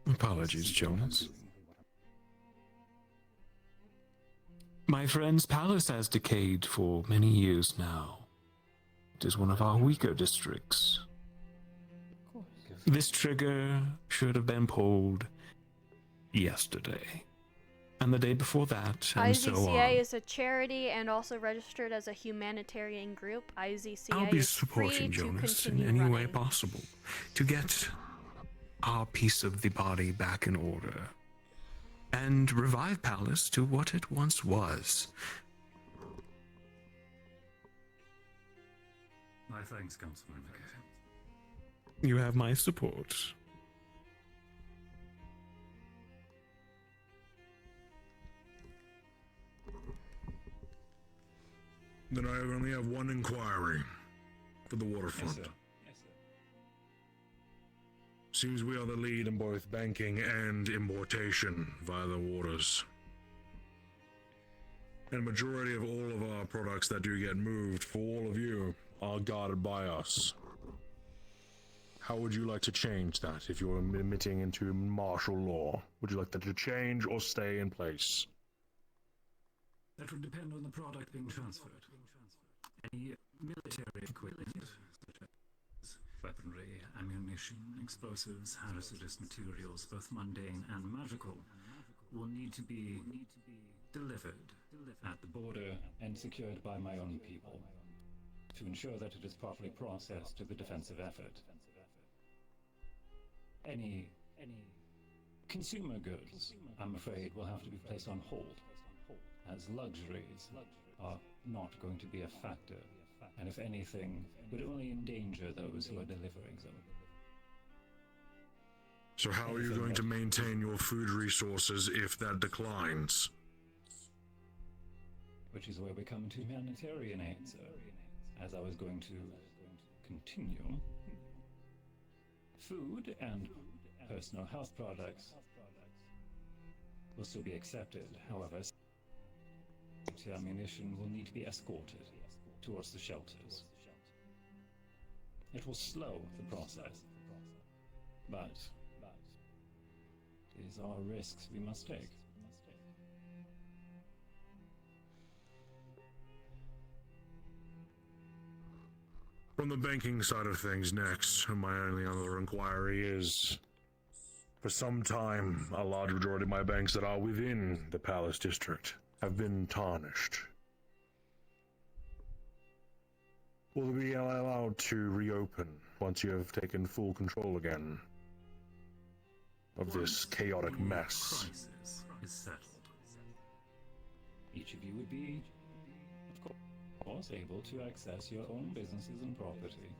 Apologies, Jonas. My friend's palace has decayed for many years now. It is one of our weaker districts. This trigger should have been pulled yesterday. And the day before that, and so on. IZCA is a charity and also registered as a humanitarian group. IZCA I'll be is free supporting to Jonas in continue any running. way possible to get our piece of the body back in order and revive Palace to what it once was. My thanks, Councilman. You have my support. Then I only have one inquiry for the waterfront. Yes, sir. Seems we are the lead in both banking and importation via the waters. And majority of all of our products that do get moved for all of you are guarded by us. How would you like to change that if you're admitting into martial law? Would you like that to change or stay in place? That would depend on the product being transferred. Any military equipment, such as weaponry, ammunition, explosives, hazardous materials, both mundane and magical, will need to be delivered at the border and secured by my own people to ensure that it is properly processed to the defensive effort. Any consumer goods, I'm afraid, will have to be placed on hold, as luxuries are not going to be a factor, and if anything, would only endanger those who are delivering them. So how are you going to maintain your food resources if that declines? Which is where we come to humanitarian aid, sir. As I was going to continue, food and personal health products will still be accepted. However, ammunition will need to be escorted towards the shelters. It will slow the process, but these are risks we must take. From the banking side of things next, my only other inquiry is, for some time, a large majority of my banks that are within the Palace District have been tarnished. Will they be allowed to reopen once you have taken full control again of this chaotic mess? Crisis is settled. Each of you would be, of course, able to access your own businesses and property,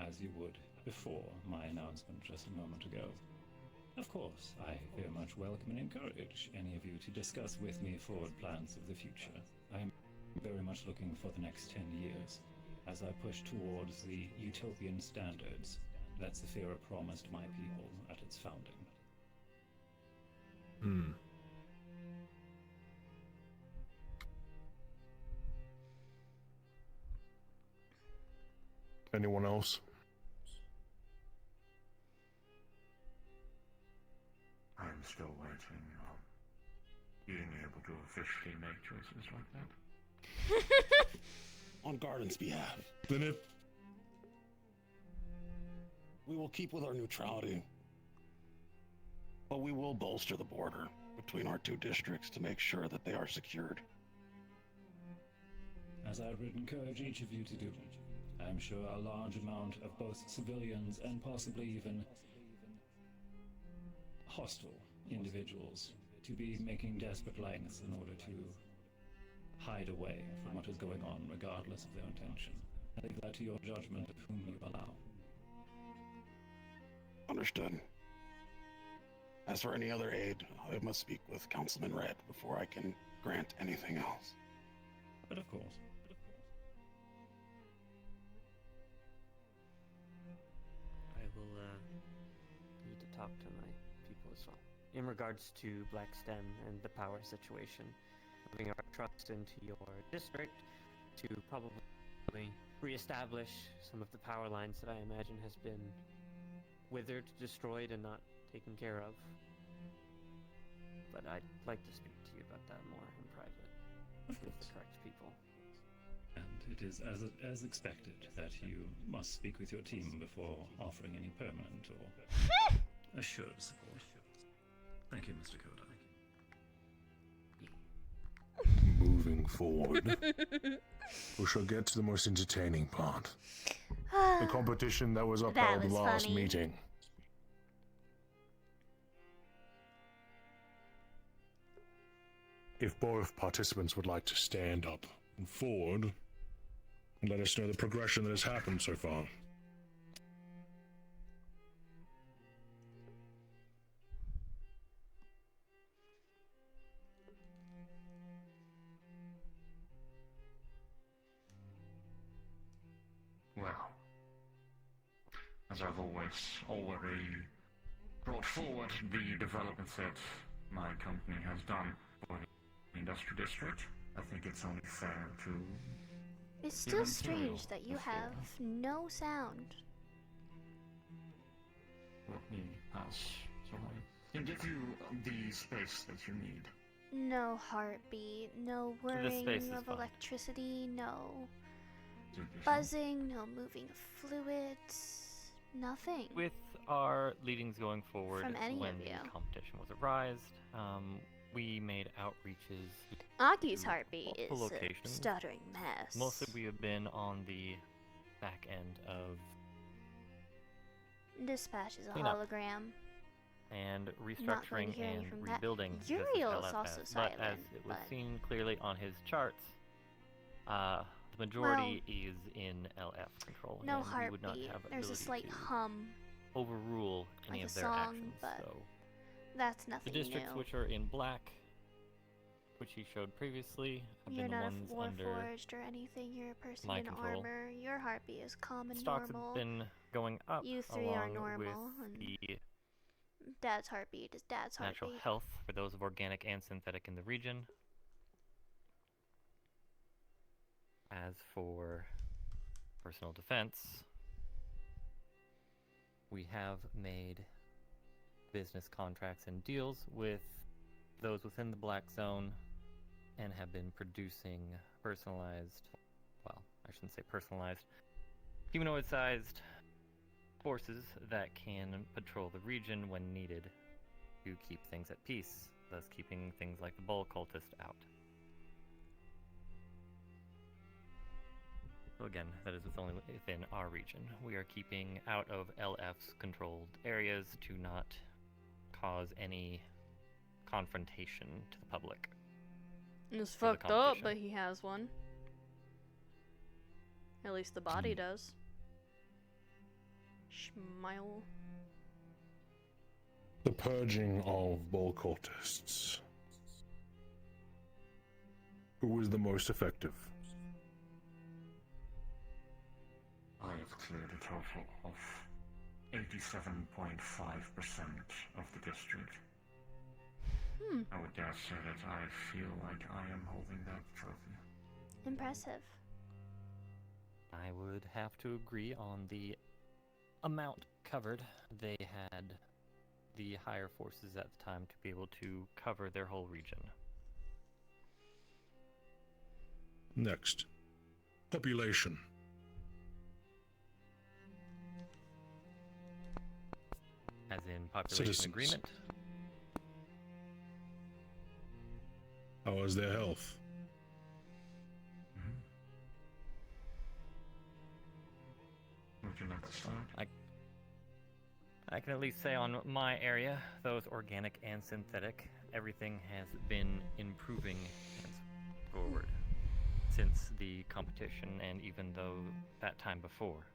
as you would before my announcement just a moment ago. Of course, I very much welcome and encourage any of you to discuss with me forward plans of the future. I am very much looking for the next 10 years, as I push towards the utopian standards that Zephyra promised my people at its founding. Anyone else? I'm still waiting on being able to officially make choices like that. On Garden's behalf, Then if we will keep with our neutrality, but we will bolster the border between our two districts to make sure that they are secured. As I would encourage each of you to do, I am sure a large amount of both civilians and possibly even hostile individuals to be making desperate lengths in order to hide away from what is going on, regardless of their intention. I leave that to your judgment of whom you allow. Understood. As for any other aid, I must speak with Councilman Red before I can grant anything else. But of course. I will talk to my people as well. In regards to Black Stem and the power situation, putting our trust into your district to probably reestablish some of the power lines that I imagine has been withered, destroyed, and not taken care of. But I'd like to speak to you about that more in private with the correct people. And it is as expected that you must speak with your team before offering any permanent or assured support. Thank you, Mr. Koda. Moving forward, we shall get to the most entertaining part. The competition that was upheld last meeting. If both participants would like to stand up and forward, and let us know the progression that has happened so far. Well, as I've already brought forward the developments that my company has done for the industrial district, I think it's only fair to... It's still strange that you have no sound. Let me pass, so I can give you the space that you need. No heartbeat, no whirring space is of fine. electricity, no buzzing, no moving fluids, nothing. With our leadings going forward, From any when of you. the competition was arised, we made outreaches Aki's to heartbeat is multiple a locations. stuttering mess. Mostly we have been on the back end of Dispatch is a Clean up. hologram. and Not going to restructuring hear any and from that. rebuilding. this Uriel is LF also has. silent, but as it was but- seen clearly on his charts, the majority is in LF control, No and we would not heartbeat. have There's a ability slight to hum. overrule any like of a their song, actions. but So that's the nothing districts new. which are in black, which he showed previously, have You're been the not ones a under warforged or anything. You're a person my in control. armor. Your heartbeat is calm and Stocks normal. have been going up You three are along normal, with and the Dad's heartbeat is Dad's natural heartbeat. health for those of organic and synthetic in the region. As for personal defense, we have made business contracts and deals with those within the black zone and have been producing personalized, well, I shouldn't say personalized, humanoid-sized forces that can patrol the region when needed to keep things at peace, thus keeping things like the bull cultist out. So again, that is only within our region. We are keeping out of LF's controlled areas to not cause any confrontation to the public. It's for the fucked up, competition. but he has one. At least the body does. Smile. The purging of bull cultists. Who was the most effective? I have cleared a total of 87.5% of the district. I would dare say that I feel like I am holding that trophy. Impressive. I would have to agree on the amount covered. They had the higher forces at the time to be able to cover their whole region. Next. Population. As in population Citizens. agreement. How is their health? Would you like to start? I can at least say on my area, those organic and synthetic, everything has been improving forward since the competition and even though that time before.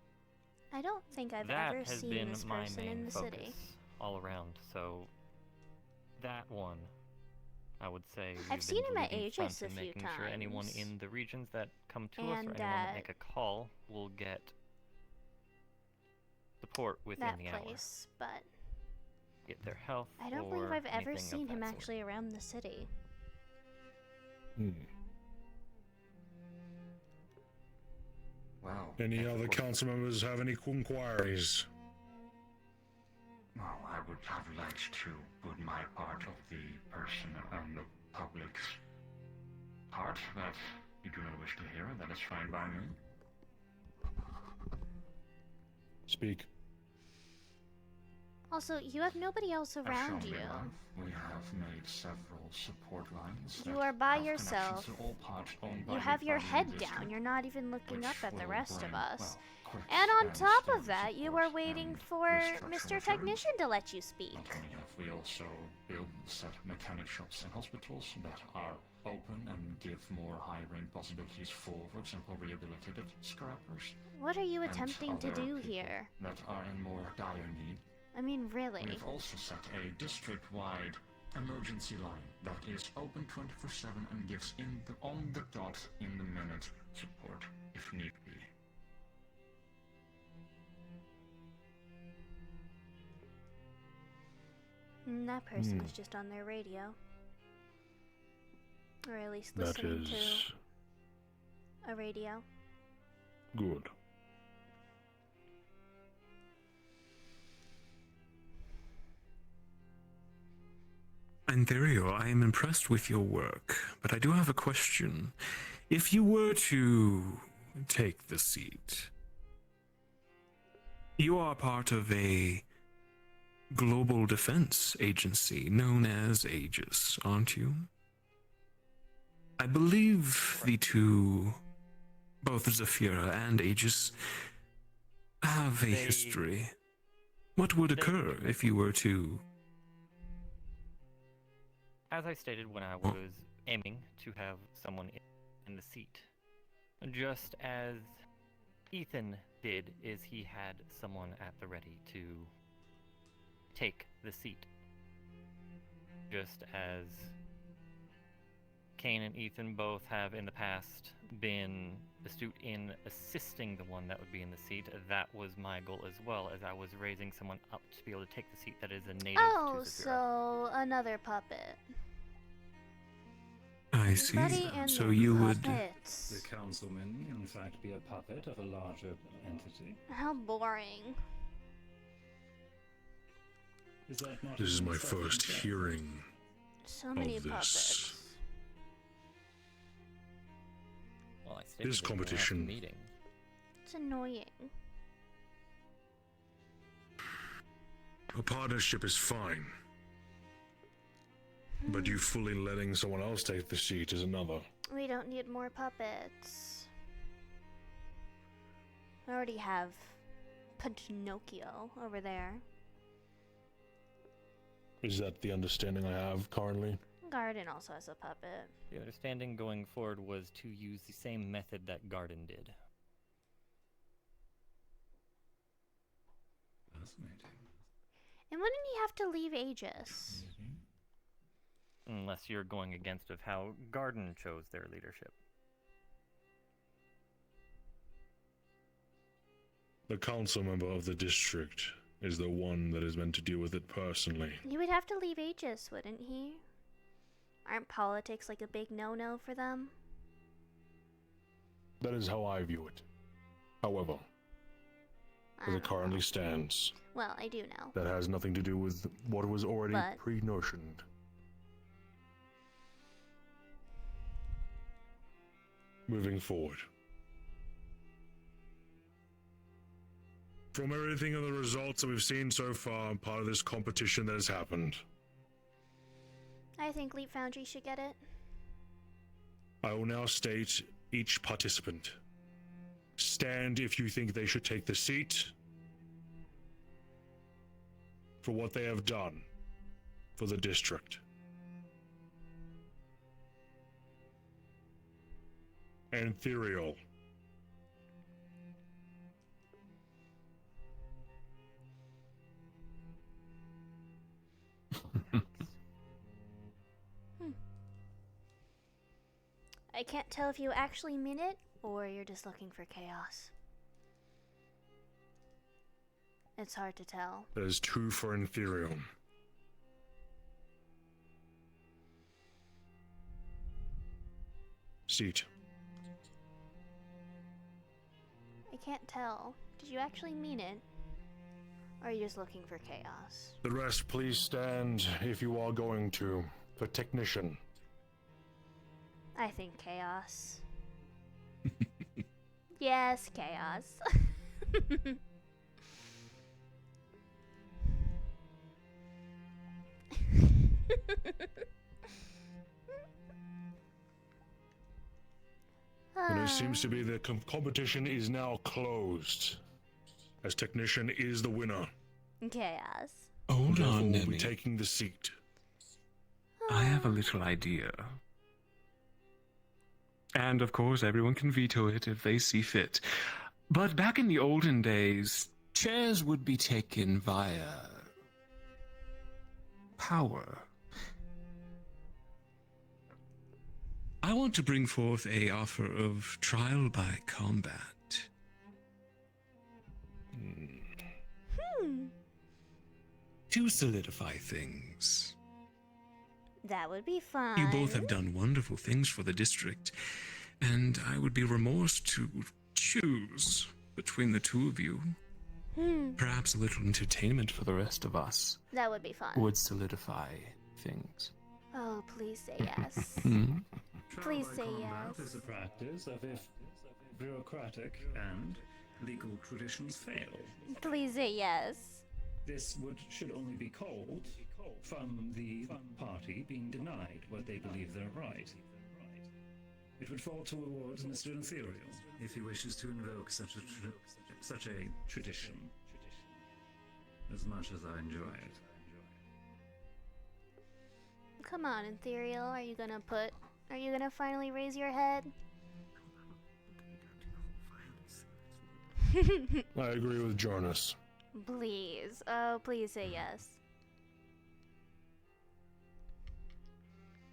I don't think I've that ever has seen been this my person main in the focus city. all around. So that one, I would say, I've we've seen been him at leading front Aegis a and few making sure anyone times. in the regions that come to us or And anyone that make a call will get support within that the hour. place, but get their health. I don't believe or I've ever anything of seen him that sort. actually around the city. Well, Any if it other was- council members have any inquiries? Well, I would have liked to put my part of the person on the public's part that you do not wish to hear. That is fine by me. Speak. Also, you have nobody else As around shown you. below, we have made several support lines. You that are by have yourself. connections to all parts owned by You the have your Guardian head District, down. You're not even looking up at the will rest of bring, us. well, quick And on and top stable of that, you support are waiting and for restructuring Mr. of Technician to let you speak. Not only have we also built set mechanic shops and hospitals that are open and give more hiring possibilities for example, rehabilitated scrappers. What are you and attempting to other do people here? That are in more dire need. I mean, really. We've also set a district-wide emergency line that is open 24/7 and gives on the dot, in the minute support if need be. That person was just on their radio. Or at least That listening is to a radio. good. Antherio, I am impressed with your work, but I do have a question. If you were to take the seat, you are part of a global defense agency known as Aegis, aren't you? I believe the two, both Zafira and Aegis, have a history. What would occur if you were to... As I stated when I was aiming to have someone in the seat, just as Ethan did, is he had someone at the ready to take the seat. Just as Kane and Ethan both have in the past been astute in assisting the one that would be in the seat, that was my goal as well, as I was raising someone up to be able to take the seat that is a native Oh, to Zafira. so another puppet. I see. Buddy and So the you would... puppets. The councilman, in fact, be a puppet of a larger entity. How boring. Is that not This is an my insulting first fact? hearing So many of this. puppets. Well, I stated This it in the last competition. meeting. It's annoying. A partnership is fine. But you fully letting someone else take the seat is another. We don't need more puppets. I already have Pinocchio over there. Is that the understanding I have currently? Garden also has a puppet. The understanding going forward was to use the same method that Garden did. Fascinating. And wouldn't he have to leave Aegis? Unless you're going against of how Garden chose their leadership. The council member of the district is the one that is meant to deal with it personally. He would have to leave Aegis, wouldn't he? Aren't politics like a big no-no for them? That is how I view it. However, as it currently stands, Well, I do know. that has nothing to do with what was already But- pre-notioned. Moving forward. From everything of the results that we've seen so far, part of this competition that has happened, I think Leap Foundry should get it. I will now state each participant. Stand if you think they should take the seat for what they have done for the district. Antherial. I can't tell if you actually mean it, or you're just looking for chaos. It's hard to tell. That is two for Antherium. seat. I can't tell. Did you actually mean it? Or are you just looking for chaos? The rest, please stand if you are going to. For technician. I think chaos. Yes, chaos. And it seems to be the competition is now closed. As technician is the winner. Chaos. Hold Therefore on, will be Nemi. taking the seat. I have a little idea. And of course, everyone can veto it if they see fit. But back in the olden days, chairs would be taken via power. I want to bring forth a offer of trial by combat. To solidify things. That would be fun. You both have done wonderful things for the district, and I would be remorse to choose between the two of you. Perhaps a little entertainment for the rest of us That would be fun. would solidify things. Oh, please say yes. Please say Combat yes. is a practice of if bureaucratic and legal traditions fail. Please say yes. This should only be called from the party being denied what they believe they're right. It would fall towards Mr. Ethereal if he wishes to invoke such a tradition. As much as I enjoy it. Come on, Ethereal. Are you gonna finally raise your head? I agree with Jonas. Please. Oh, please say yes.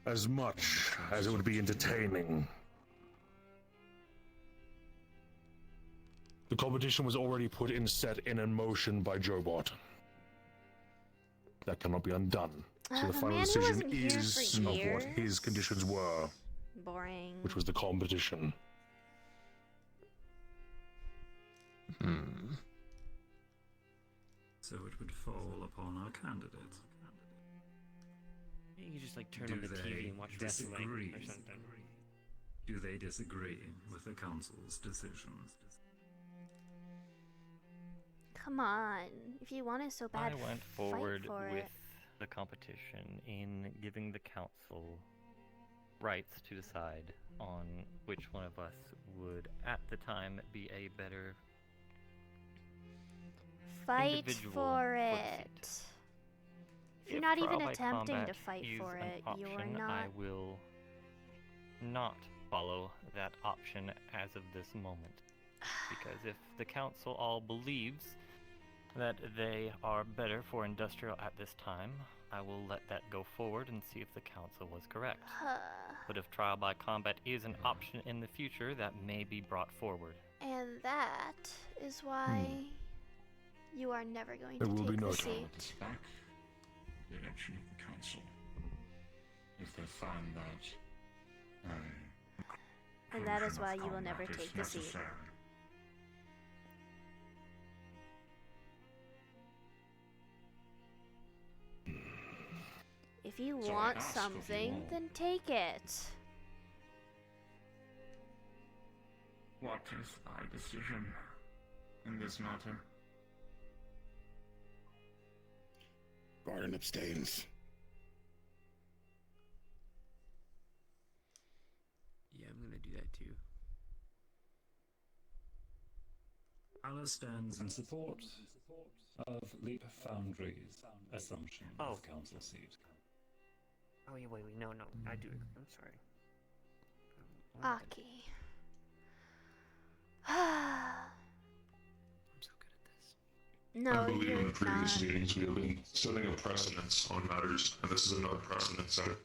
As much as it would be entertaining. The competition was already put in motion by Jobot. That cannot be undone. So the the final man who decision wasn't here is for of what years? his conditions were, Boring. which was the competition. So it would fall upon our candidates. You can just like turn Do on the they TV and watch wrestling disagree? or something. Do they disagree with the council's decisions? Come on. If you want it so bad, I went fight forward for with it. the competition in giving the council rights to decide on which one of us would, at the time, be a better Fight individual for the it. seat. If you're If not trial even by attempting to combat fight is for an it, you're option, not. I will not follow that option as of this moment. Because if the council all believes that they are better for industrial at this time, I will let that go forward and see if the council was correct. But if trial by combat is an option in the future, that may be brought forward. And that is why you are never going to There will take be no the time. seat. Back the election of the council. If they find that And that is conclusion why of you will never combat is take the seat. necessary. If you So I want ask of you something, all. then take it. What is thy decision in this matter? Garden abstains. Yeah, I'm gonna do that too. Allah stands in support of Leap Foundry's assumption of council seat. Oh, wait, no, I do. I'm sorry. Aki. No, I believe you're in previous not. meetings we have been setting a precedence on matters, and this is another precedent setter.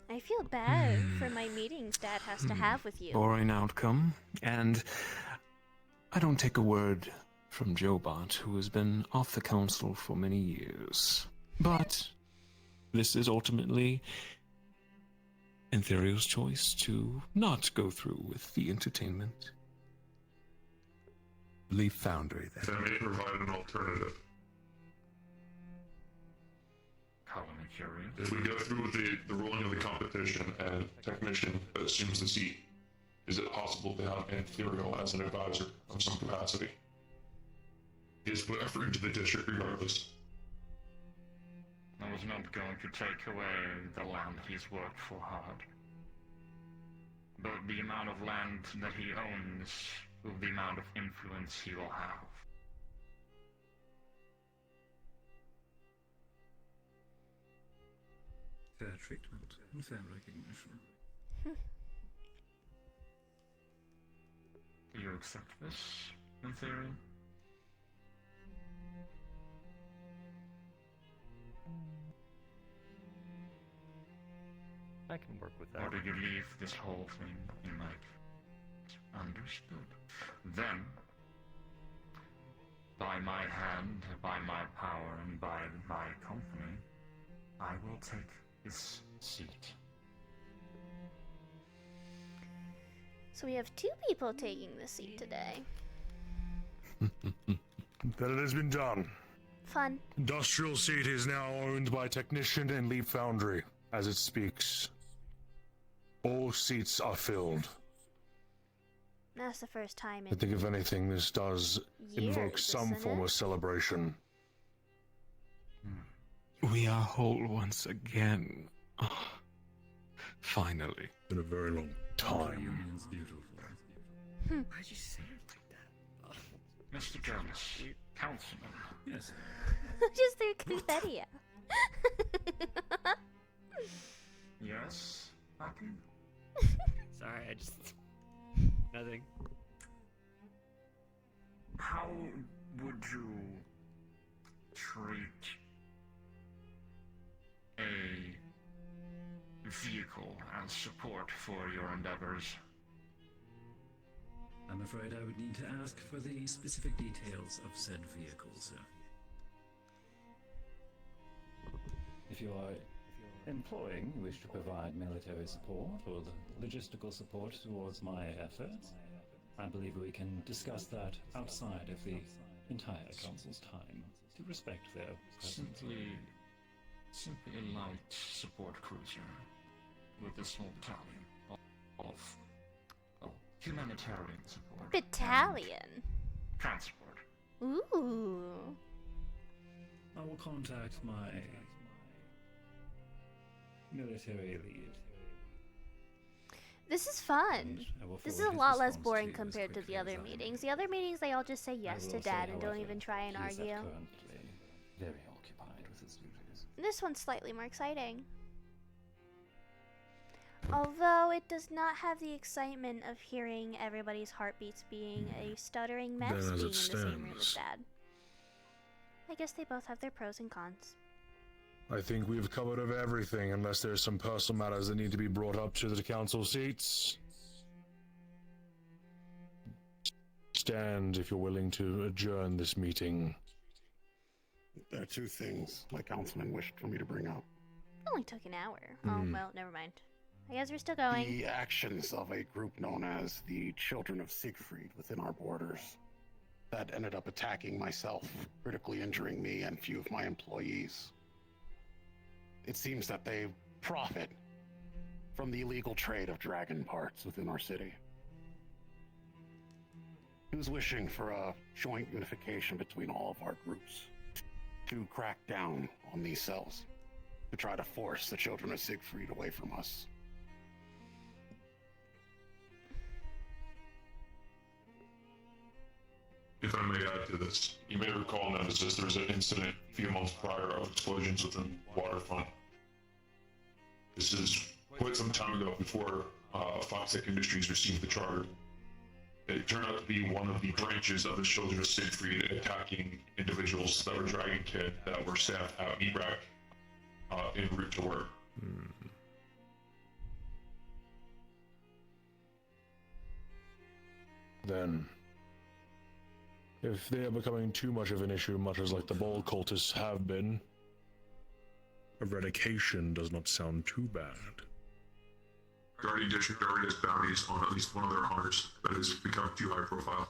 I feel bad for my meetings Dad has to have with you. Boring outcome, and I don't take a word from Jobot, who has been off the council for many years. But this is ultimately Antherio's choice to not go through with the entertainment. Leaf Foundry, then. That may provide an alternative. Colony curious. If we go through with the ruling of the competition and technician assumes the seat, is it possible to have Antherio as an advisor of some capacity? He has put effort into the district regardless. I was not going to take away the land he's worked for hard. But the amount of land that he owns will the amount of influence he will have. Fair treatment and fair recognition. Do you accept this, in theory? I can work with that. Or do you leave this whole thing in like understood? Then, by my hand, by my power, and by my company, I will take this seat. So we have 2 people taking the seat today. That it has been done. Fun. Industrial seat is now owned by Technician and Leaf Foundry, as it speaks. All seats are filled. That's the first time I in think if anything, this does invoke years, some isn't form it? of celebration. We are whole once again. Ah, finally. In a very long time. Union's beautiful. Why'd you say it like that? Mr. Jonas, Councilman. Yes. Just threw confetti out. Yes, Aki? Sorry, I just... Nothing. How would you treat a vehicle as support for your endeavors? I'm afraid I would need to ask for the specific details of said vehicle, sir. If you are employing, wish to provide military support or the logistical support towards my efforts, I believe we can discuss that outside of the entire council's time to respect their presence. Simply a light support cruiser with a small battalion of humanitarian support. Battalion. Transport. Ooh. I will contact my military lead. This is fun. I will This is a forward his lot less response boring to you as compared to the quickly other as I meetings. The other meetings, they all just say yes to will dad say, and don't however, even try and he is argue. currently very occupied with his duties. This one's slightly more exciting. Although it does not have the excitement of hearing everybody's heartbeats being a stuttering mess Then as being in it the same room as stands. dad. I guess they both have their pros and cons. I think we've covered over everything, unless there's some personal matters that need to be brought up to the council seats. Stand if you're willing to adjourn this meeting. There are 2 things my councilman wished for me to bring up. Only took an hour. Oh, well, never mind. I guess we're still going. The actions of a group known as the Children of Siegfried within our borders that ended up attacking myself, critically injuring me and few of my employees. It seems that they profit from the illegal trade of dragon parts within our city. He was wishing for a joint unification between all of our groups to crack down on these cells, to try to force the Children of Siegfried away from us. If I may add to this, you may recall, Nemesis, there was an incident a few months prior of explosions within Waterfront. This is quite some time ago, before Foxtech Industries received the charter. It turned out to be one of the branches of the Children of Siegfried attacking individuals that were dragging kid that were staffed at Meatrack en route to work. Then, if they are becoming too much of an issue, much as like the bold cultists have been, Eradication does not sound too bad. Guardian District already has bounties on at least one of their hunters that has become too high profile.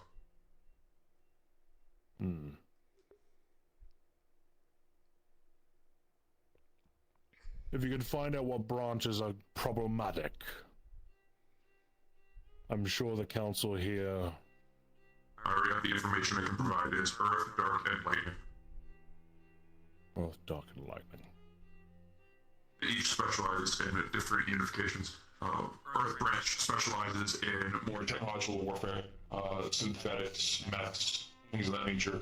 If you could find out what branches are problematic, I'm sure the council here... I already have the information I can provide. It's Earth, Dark, and Lightning. Earth, Dark, and Lightning. They each specialize in different unifications. Earth branch specializes in more technological warfare, synthetics, meths, things of that nature.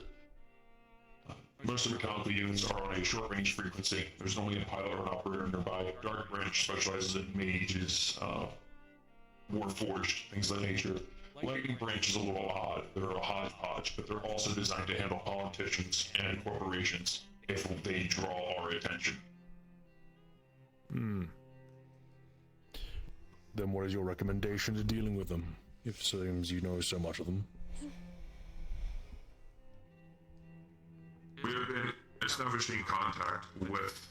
Most of the mechanical units are on a short-range frequency. There's only a pilot or an operator nearby. Dark branch specializes in mages, warforged, things of that nature. Lightning branch is a little odd. They're a hodgepodge, but they're also designed to handle politicians and corporations if they draw our attention. Then what is your recommendation to dealing with them? It seems you know so much of them. We have been establishing contact with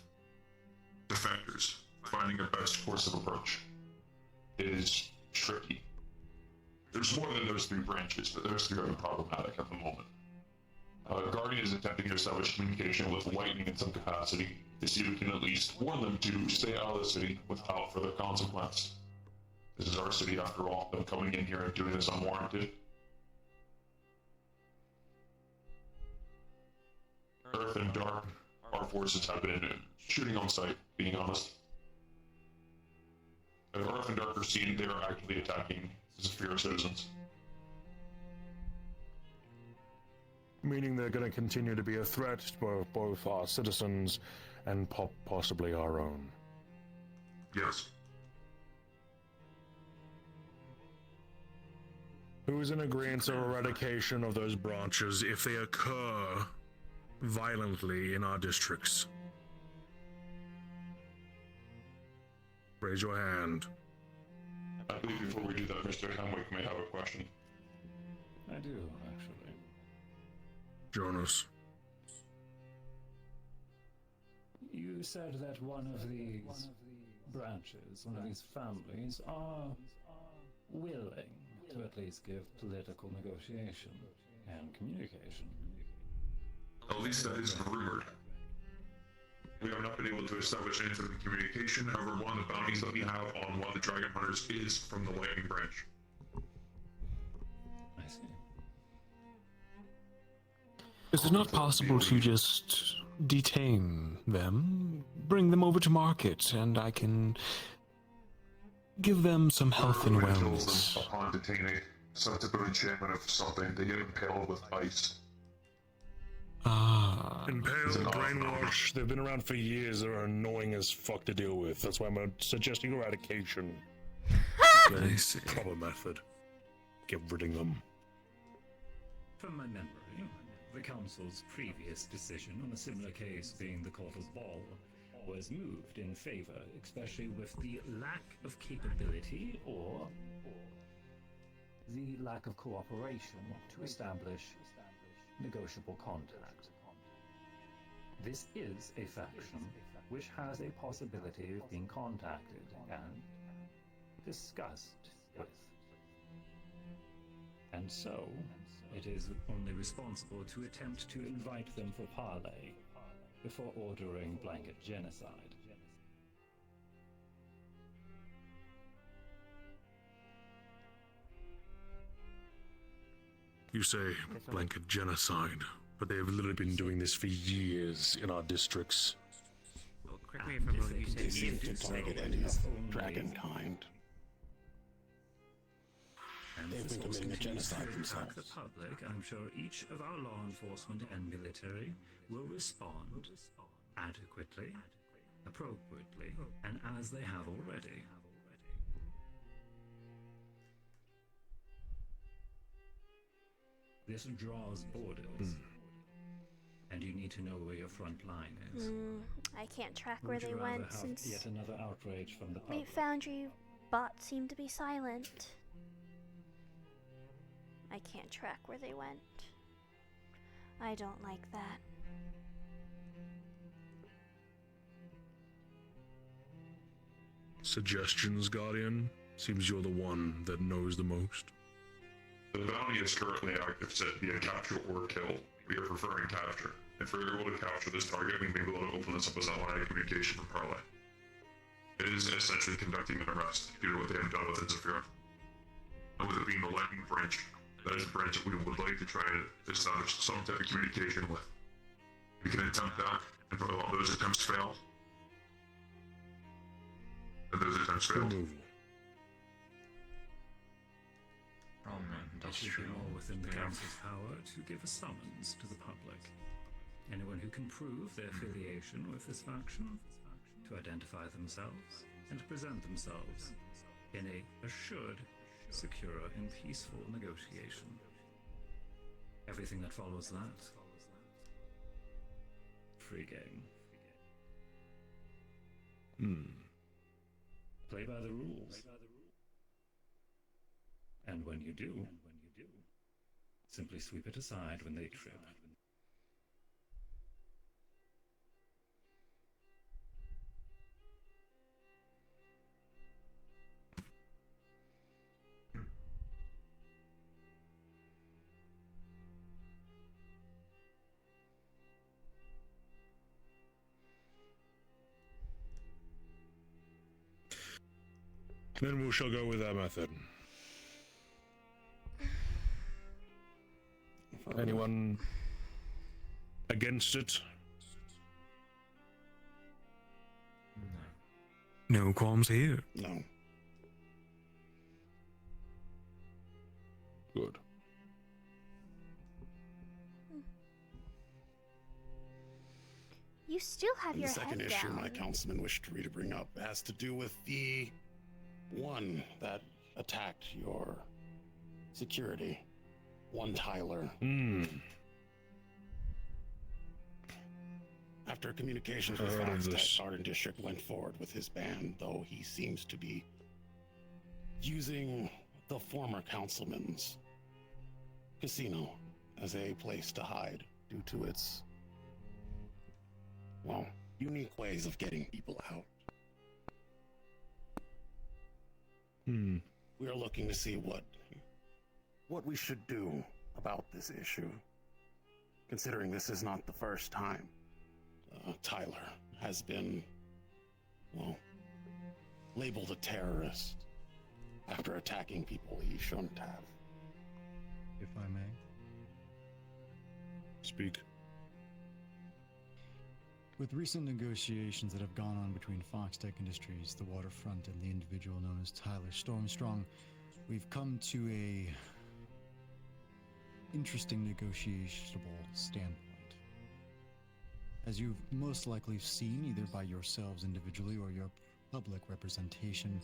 defectors, finding a best course of approach. It is tricky. There's more than those 3 branches, but those 3 are problematic at the moment. Guardian is attempting to establish communication with Lightning in some capacity to see if we can at least warn them to stay out of the city without further consequence. This is our city after all. Them coming in here and doing this unwarranted. Earth and Dark, our forces have been shooting on sight, being honest. If Earth and Dark are seen, they are actively attacking Zephyr citizens. Meaning they're going to continue to be a threat to both our citizens and possibly our own. Yes. Who is in agreement of eradication of those branches if they occur violently in our districts? Raise your hand. I believe before we do that, Mr. Hemwick may have a question. I do, actually. Jonas. You said that one of these branches, one of these families, are willing to at least give political negotiation and communication. At least that is rumored. We have not been able to establish any sort of communication. However, one of the bounties that we have on one of the Dragon Hunters is from the Lightning Branch. I see. Is it not possible to just detain them, bring them over to market, and I can give them some health and wellness? Upon detaining some type of enchantment of something, they get impaled with ice. Impaled, brainwashed, they've been around for years, they're annoying as fuck to deal with. That's why I'm suggesting eradication. I see. Proper method. Get rid of them. From my memory, the Council's previous decision on a similar case being the Court of Ball was moved in favor, especially with the lack of capability or the lack of cooperation to establish negotiable contact. This is a faction which has a possibility of being contacted and discussed with. And so, it is only responsible to attempt to invite them for parley before ordering blanket genocide. You say blanket genocide, but they have literally been doing this for years in our districts. Well, correct me if I'm wrong, you said Seem to target any of dragonkind. They've been committing a genocide themselves. The public, I'm sure each of our law enforcement and military will respond adequately, appropriately, and as they have already. This draws borders, and you need to know where your front line is. I can't track where Would they you rather went have since yet another outrage from the the public? Foundry bot seemed to be silent. I can't track where they went. I don't like that. suggestions, Guardian? Seems you're the one that knows the most. The bounty is currently active set via capture or kill. We are preferring capture. If we are able to capture this target, we may be able to open this up as a line of communication for Parlay. It is essentially conducting an arrest due to what they have done with Zephyr. And with it being the lightning branch, that is the branch that we would like to try to establish some type of communication with. We can attempt that, and for all those attempts fail, and those attempts failed. It should be all within the Council's power to give a summons to the public. Anyone who can prove their affiliation with this faction, to identify themselves and present themselves in a assured, secure, and peaceful negotiation. Everything that follows that, free game. Play by the rules. And when you do, simply sweep it aside when they trip. Then we shall go with that method. Anyone against it? No qualms here. No. Good. You still have And your the second head issue down. my councilman wished me to bring up has to do with the one that attacked your security. One Tyler. After communications with Fox, that Garden District went forward with his ban, though he seems to be using the former councilman's casino as a place to hide due to its, well, unique ways of getting people out. We are looking to see what we should do about this issue, considering this is not the first time Tyler has been, well, labeled a terrorist after attacking people he shouldn't have. If I may. Speak. With recent negotiations that have gone on between Fox Tech Industries, the Waterfront, and the individual known as Tyler Stormstrong, we've come to a interesting negotiable standpoint. As you've most likely seen, either by yourselves individually or your public representation,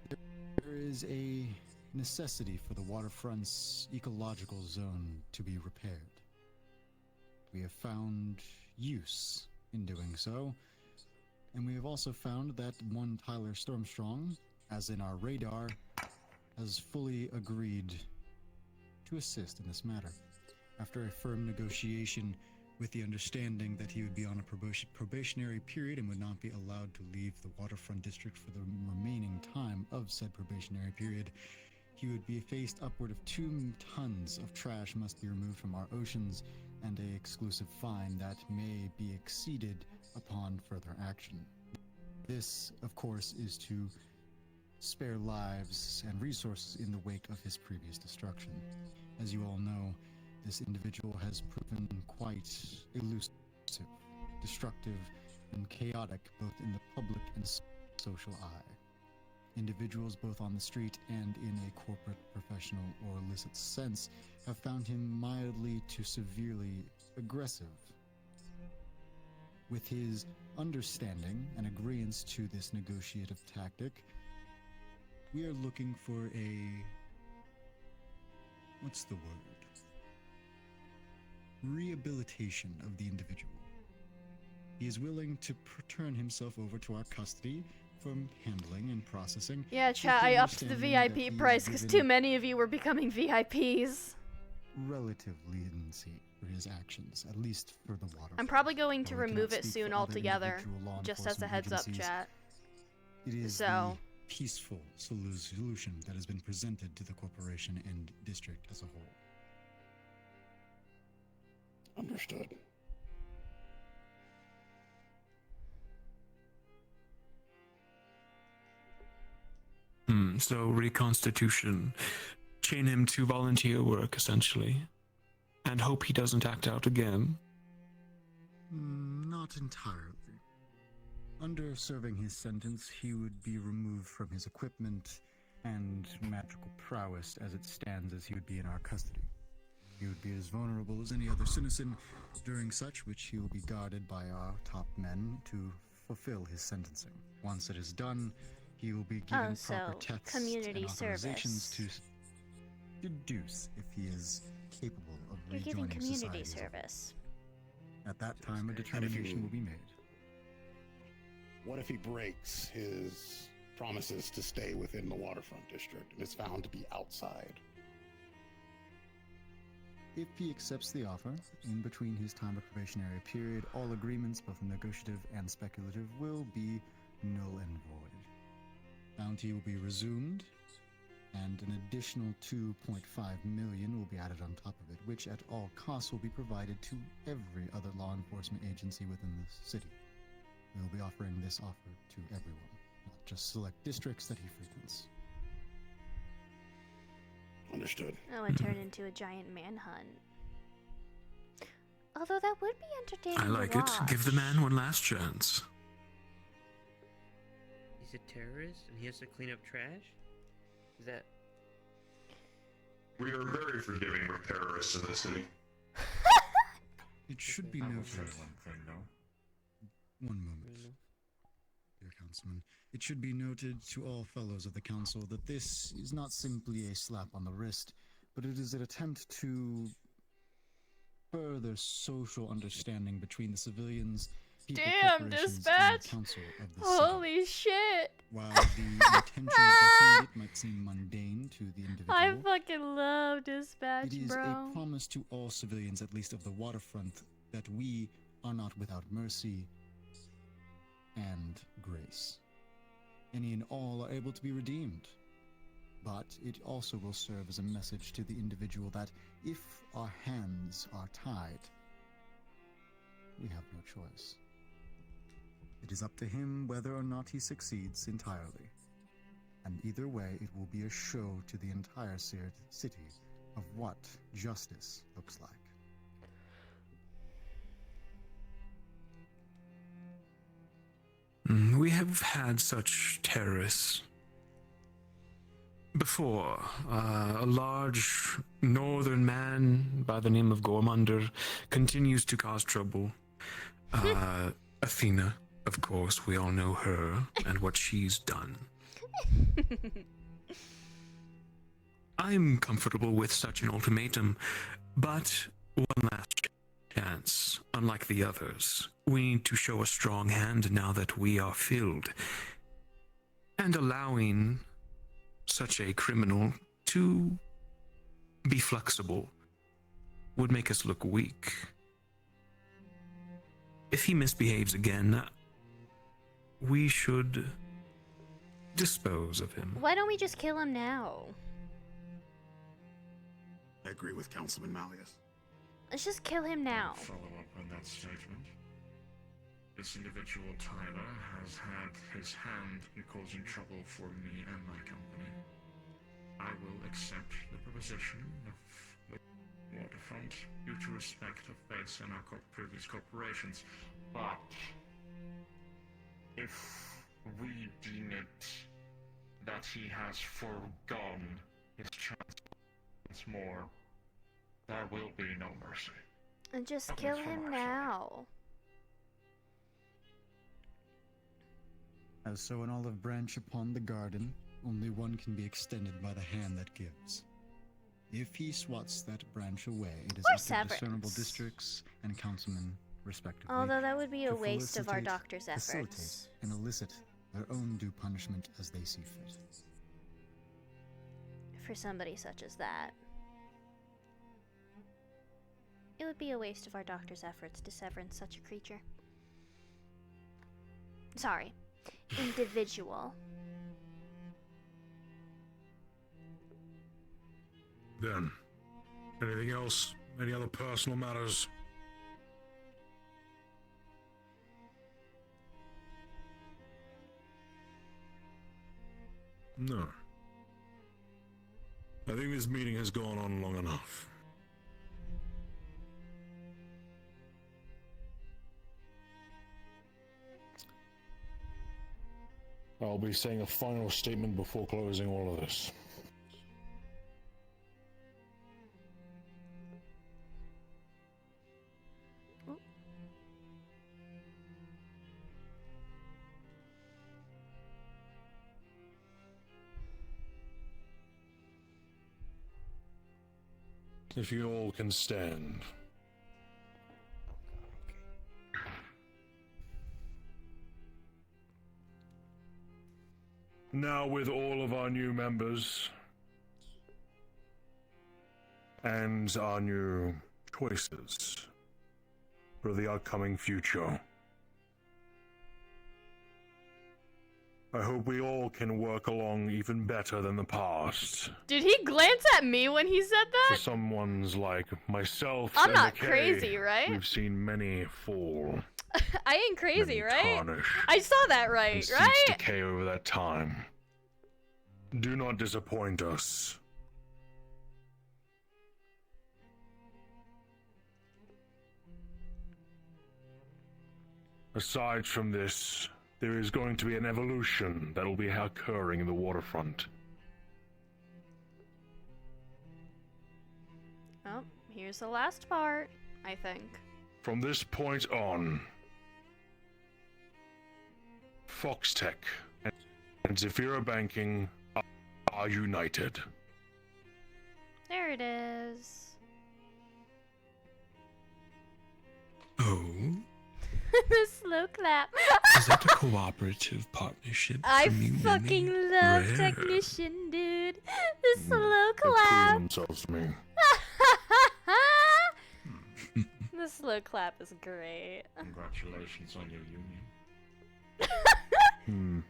there is a necessity for the waterfront's ecological zone to be repaired. We have found use in doing so, and we have also found that one Tyler Stormstrong, as in our radar, has fully agreed to assist in this matter. After a firm negotiation with the understanding that he would be on a probationary period and would not be allowed to leave the waterfront district for the remaining time of said probationary period, he would be faced upward of 2 tons of trash must be removed from our oceans, and a exclusive fine that may be exceeded upon further action. This, of course, is to spare lives and resources in the wake of his previous destruction. As you all know, this individual has proven quite elusive, destructive, and chaotic both in the public and social eye. Individuals both on the street and in a corporate, professional, or illicit sense have found him mildly to severely aggressive. With his understanding and agreeance to this negotiative tactic, we are looking for a... what's the word? Rehabilitation of the individual. He is willing to turn himself over to our custody from handling and processing. Yeah, chat, I upped the VIP price because too many of you were becoming VIPs. Relative leniency for his actions, at least for the water. I'm probably going to remove it soon altogether, just as a heads up, chat. It is So- the peaceful solution that has been presented to the corporation and district as a whole. Understood. So reconstitution. Chain him to volunteer work, essentially. And hope he doesn't act out again. Not entirely. Under serving his sentence, he would be removed from his equipment and magical prowess as it stands, as he would be in our custody. He would be as vulnerable as any other citizen during such, which he will be guarded by our top men to fulfill his sentencing. Once it is done, he will be given so proper tests community and authorizations service. to deduce if he is capable of You're giving rejoining community society. service. At that time, a determination will be made. What if he breaks his promises to stay within the waterfront district and is found to be outside? If he accepts the offer, in between his time of probationary period, all agreements, both negotiative and speculative, will be null and void. Bounty will be resumed, and an additional 2.5 million will be added on top of it, which at all costs will be provided to every other law enforcement agency within the city. We will be offering this offer to everyone, not just select districts that he frequents. Understood. Oh, it turned into a giant manhunt. Although that would be entertaining I like to it. watch. Give the man one last chance. He's a terrorist and he has to clean up trash? Is that... We are very forgiving with terrorists in this city. It should be noted. One thing, though. One moment, dear Councilman. It should be noted to all fellows of the Council that this is not simply a slap on the wrist, but it is an attempt to further social understanding between the civilians, people, Damn, corporations, dispatch! and the Council of the city. Holy shit! While the intentions behind it might seem mundane to the individual, I fucking love dispatch, it is bro. a promise to all civilians, at least of the waterfront, that we are not without mercy and grace. Any and all are able to be redeemed. But it also will serve as a message to the individual that if our hands are tied, we have no choice. It is up to him whether or not he succeeds entirely. And either way, it will be a show to the entire city of what justice looks like. We have had such terrorists before. A large northern man by the name of Gormunder continues to cause trouble. Athena, of course, we all know her and what she's done. I'm comfortable with such an ultimatum, but one last chance. Unlike the others, we need to show a strong hand now that we are filled. And allowing such a criminal to be flexible would make us look weak. If he misbehaves again, we should dispose of him. Why don't we just kill him now? I agree with Councilman Malleus. Let's just kill him now. Follow up on that statement. This individual, Tyler, has had his hand in causing trouble for me and my company. I will accept the proposition of the waterfront due to respect of faith in our previous corporations. But if we deem it that he has foregone his chance once more, there will be no mercy. And just At kill least from him our now. As so an olive branch upon the garden, only one can be extended by the hand that gives. If he swats that branch away, it is Or up to discernible severance. districts and councilmen, respectively, Although that would be a to waste of our felicitate, doctor's facilitate, efforts. and elicit their own due punishment as they see fit. For somebody such as that. It would be a waste of our doctor's efforts to severance such a creature. Sorry. individual. Then, anything else? Any other personal matters? No. I think this meeting has gone on long enough. I'll be saying a final statement before closing all of this. If you all can stand. Now, with all of our new members and our new choices for the upcoming future, I hope we all can work along even better than the past. Did he glance at me when he said For that? someone's like myself I'm and not McKay, crazy, right? We've seen many fall. I ain't crazy, Many right? tarnish I saw that and right, seats right? decay over that time. Do not disappoint us. Aside from this, there is going to be an evolution that will be occurring in the waterfront. Oh, here's the last part, I think. From this point on, Foxtech and Zephyra Banking are united. There it is. Oh, The slow clap. is that a cooperative partnership? I from you, fucking Lenny? love Rare. Technician, dude. The slow They've proven clap. themselves to me. The slow clap is great. Congratulations on your union.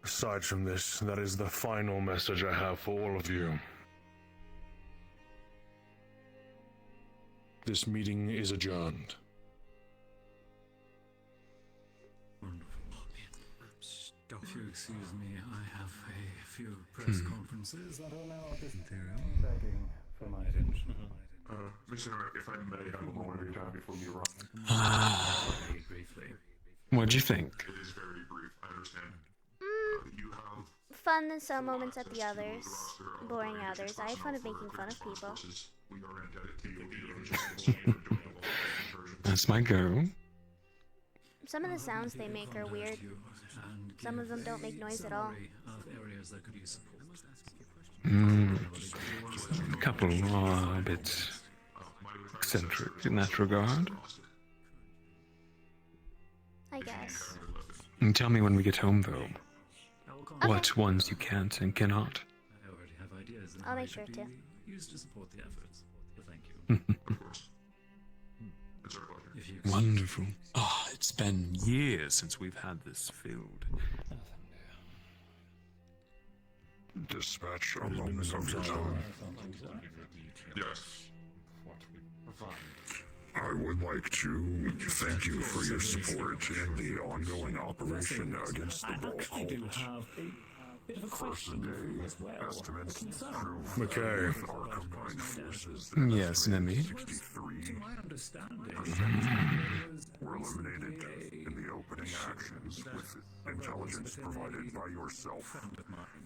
Aside from this, that is the final message I have for all of you. This meeting is adjourned. If you excuse me, I have a few press conferences that are now begging for my attention. Mr. Herrick, if I may have a moment of your time before you run. Very briefly. What'd you think? It is very brief, I understand. You have Fun in some moments at the others. Boring others. I had fun of making fun of people. we are indebted to you. That's my go. Some of the sounds they make are weird. Some of them don't make noise at all. A couple are a bit eccentric in that regard. I guess. And tell me when we get home, though. What ones you can't and cannot. I'll make sure to. Used to support the efforts. Thank you. Wonderful. Ah, it's been years since we've had this filled. Dispatch a moment of your time. Yes. I would like to thank you for your support in the ongoing operation against the Ball Cult. First day estimate through McKay. Our combined forces. Yes, Nemi. 63 were eliminated in the opening actions with intelligence provided by yourself.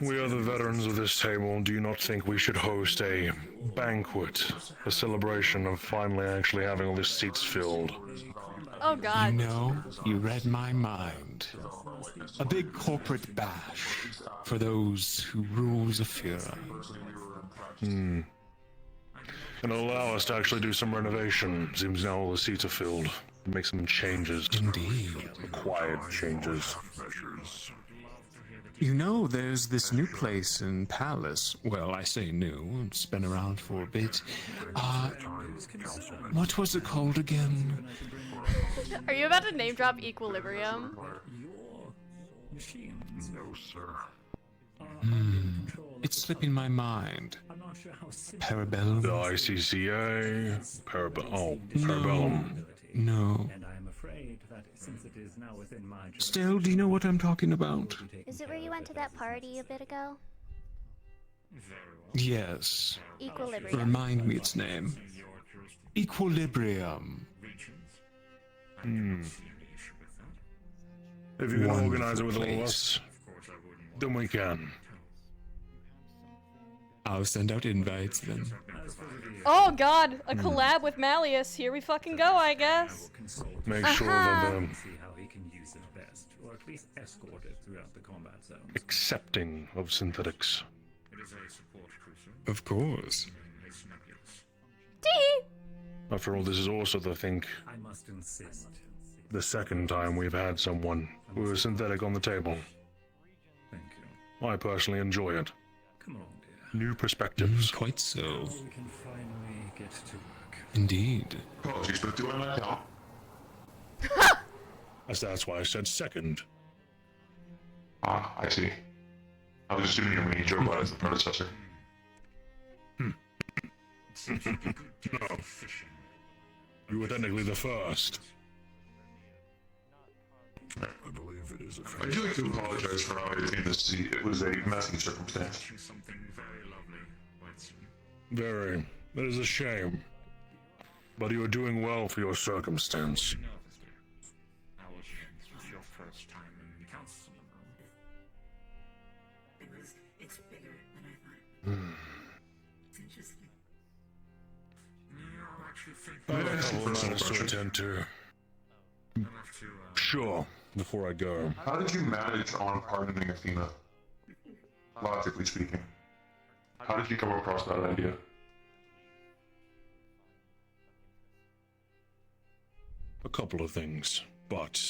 We are the veterans of this table. Do you not think we should host a banquet, a celebration of finally actually having all these seats filled? Oh god. You know, you read my mind. A big corporate bash for those who rule Zephyra. And allow us to actually do some renovation. Seems now all the seats are filled. Make some changes. Indeed. Required changes. You know, there's this new place in Palace. Well, I say new, it's been around for a bit. What was it called again? Are you about to name drop Equilibrium? No, sir. It's slipping my mind. Parabellum? The ICCA? Parabellum. No. And I am afraid that since it is now within my Still, do you know what I'm talking about? Is it where you went to that party a bit ago? Yes. Equilibrium. Remind me its name. Equilibrium. If you can Wonderful organize it with all of place. us, then we can. I'll send out invites then. Oh god, a collab with Malleus. Here we fucking go, I guess. Make sure that they're See how he can use it best, or at least escort it throughout the combat zones. accepting of synthetics. It is a support cruiser. Of course. It's nebulous. After all, this is also, I think, I must insist. the second time we've had someone who is synthetic on the table. Thank you. I personally enjoy it. Come on, dear. New perspectives. Quite so. We can finally get to work. Indeed. Apologies, but do I not help? That's why I said second. Ah, I see. I was assuming you were making a joke about it as the predecessor. No. You were technically the first. I believe it is a I do like to apologize for how I detained this seat. It was a messy circumstance. Something very lovely quite soon. Very. That is a shame. But you are doing well for your circumstance. This was your first time in the council. It's bigger than I thought. It's interesting. I actually think I have a couple of matters to attend to. Sure, before I go. How did you manage on pardoning Athena? Logically speaking. How did you come across that idea? A couple of things, but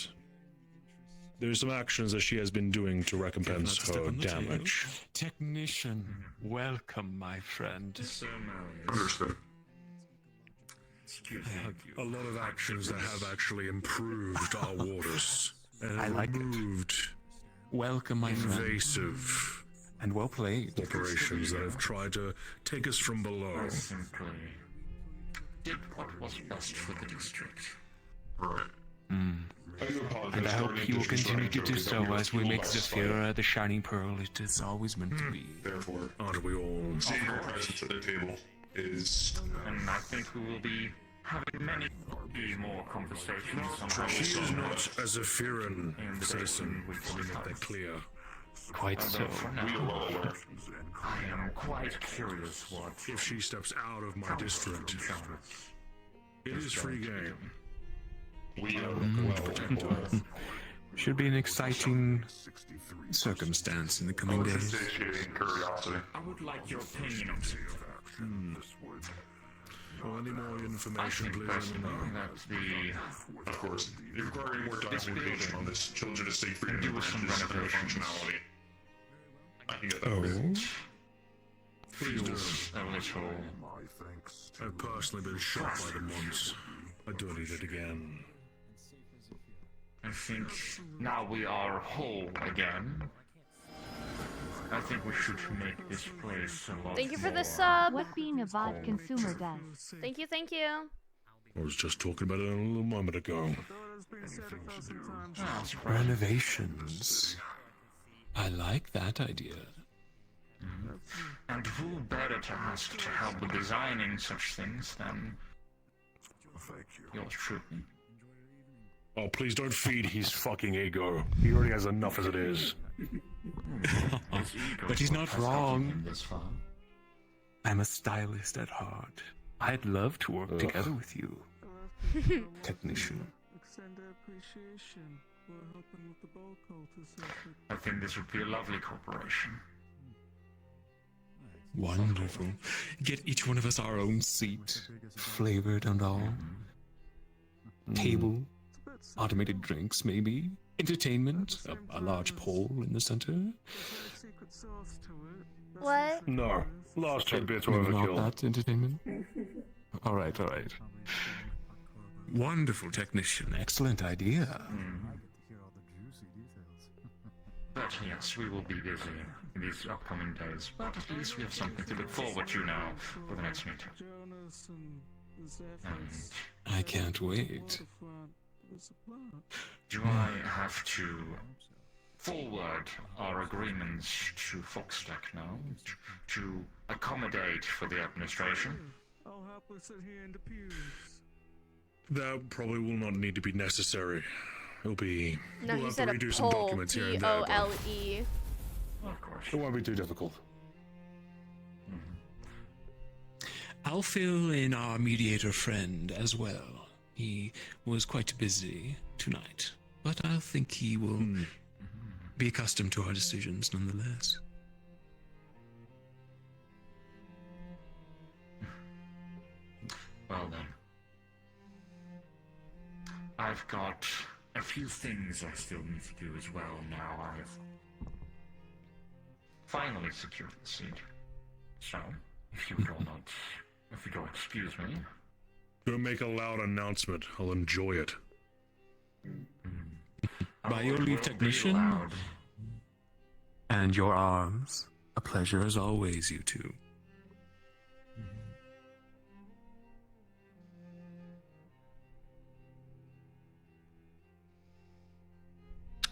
there's some actions that she has been doing to recompense her damage. Technician, welcome, my friend. Understood. A lot of actions that have actually improved our waters and I like it. removed Welcome, my friend. invasive And well played. operations that have tried to take us from below. I simply did what was best for the district. Right. I do apologize. And I hope you will continue to do so as we make Zephyr. Zephyra the shining pearl it is always meant to be. Therefore, aren't we all? seeing your presence at the table is. And I think we will be having many more conversations somehow. She is not a Zephyran citizen. Let me make that clear. Quite so. For now, I am quite curious what If she steps out of my district, it is free game. We are Should be an exciting circumstance in the coming well, days. satiating curiosity. I would like your opinion on Well, any more I information, think please let me personally know. that Of course, if you require any more This documentation on this children estate freedom do with some branches and their renovations. functionality, I can get that Oh. for you. Please do. a little I've personally been shot by them once. I don't need it again. I think now we are whole again. I think we should make this place a lot Thank you for the more sub. What being a VOD consumer does. Thank you, thank you. I was just talking about it a little moment ago. Renovations. I like that idea. And who better to ask to help with designing such things than yours truly? Oh, please don't feed his fucking ego. He already has enough as it is. But he's not wrong. This far. I'm a stylist at heart. I'd love to work together with you, technician. Extend our appreciation for helping with the ball cultist effort. I think this would be a lovely cooperation. Wonderful. Get each one of us our own seat, flavored and all. Table, Automated drinks, maybe? Entertainment? A large pole in the center? What? No. Last 2 bits were Maybe not overkill. that entertainment? Alright, alright. Wonderful technician. Excellent idea. But yes, we will be busy in these upcoming days. But at least we have something to look forward to now for the next meeting. And I can't wait. do I have to forward our agreements to Foxtech now to accommodate for the administration? I'll happily sit here in the pews. That probably will not need to be necessary. It'll be... No, we'll he have said to a redo some pole. documents here and there. but P-O-L-E. Of course. It won't be too difficult. I'll fill in our mediator friend as well. He was quite busy tonight, but I think he will be accustomed to our decisions nonetheless. Well then. I've got a few things I still need to do as well now I've finally secured the seat. So, if you will excuse me. Don't make a loud announcement. I'll enjoy it. By your leave, technician. And your arms. A pleasure as always, you two.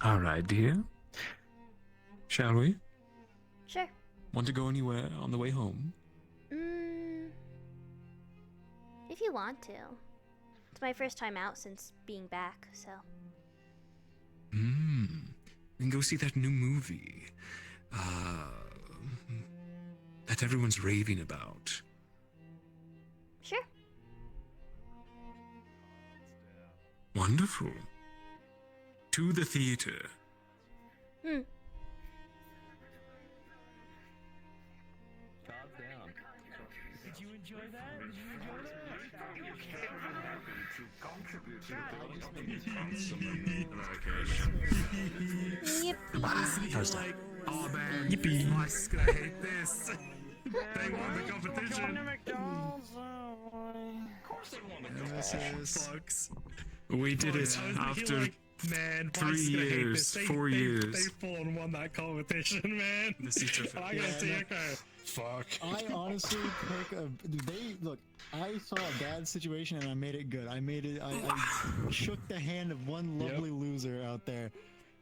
All right, dear. Shall we? Sure. Want to go anywhere on the way home? If you want to. It's my first time out since being back, so. And go see that new movie. That everyone's raving about. Sure. Wonderful. To the theater. Calm down. Did you enjoy that? Did you enjoy that? How's that? Oh man, yippee! Mike's gonna hate this. They won the competition. Fucks. We did it after Man, 3 years, 4 years. They full on won that competition, man. The seats are I gotta see it go. Fuck. I honestly pick a. Look. I saw a bad situation and I made it good. I shook the hand of one lovely loser out there.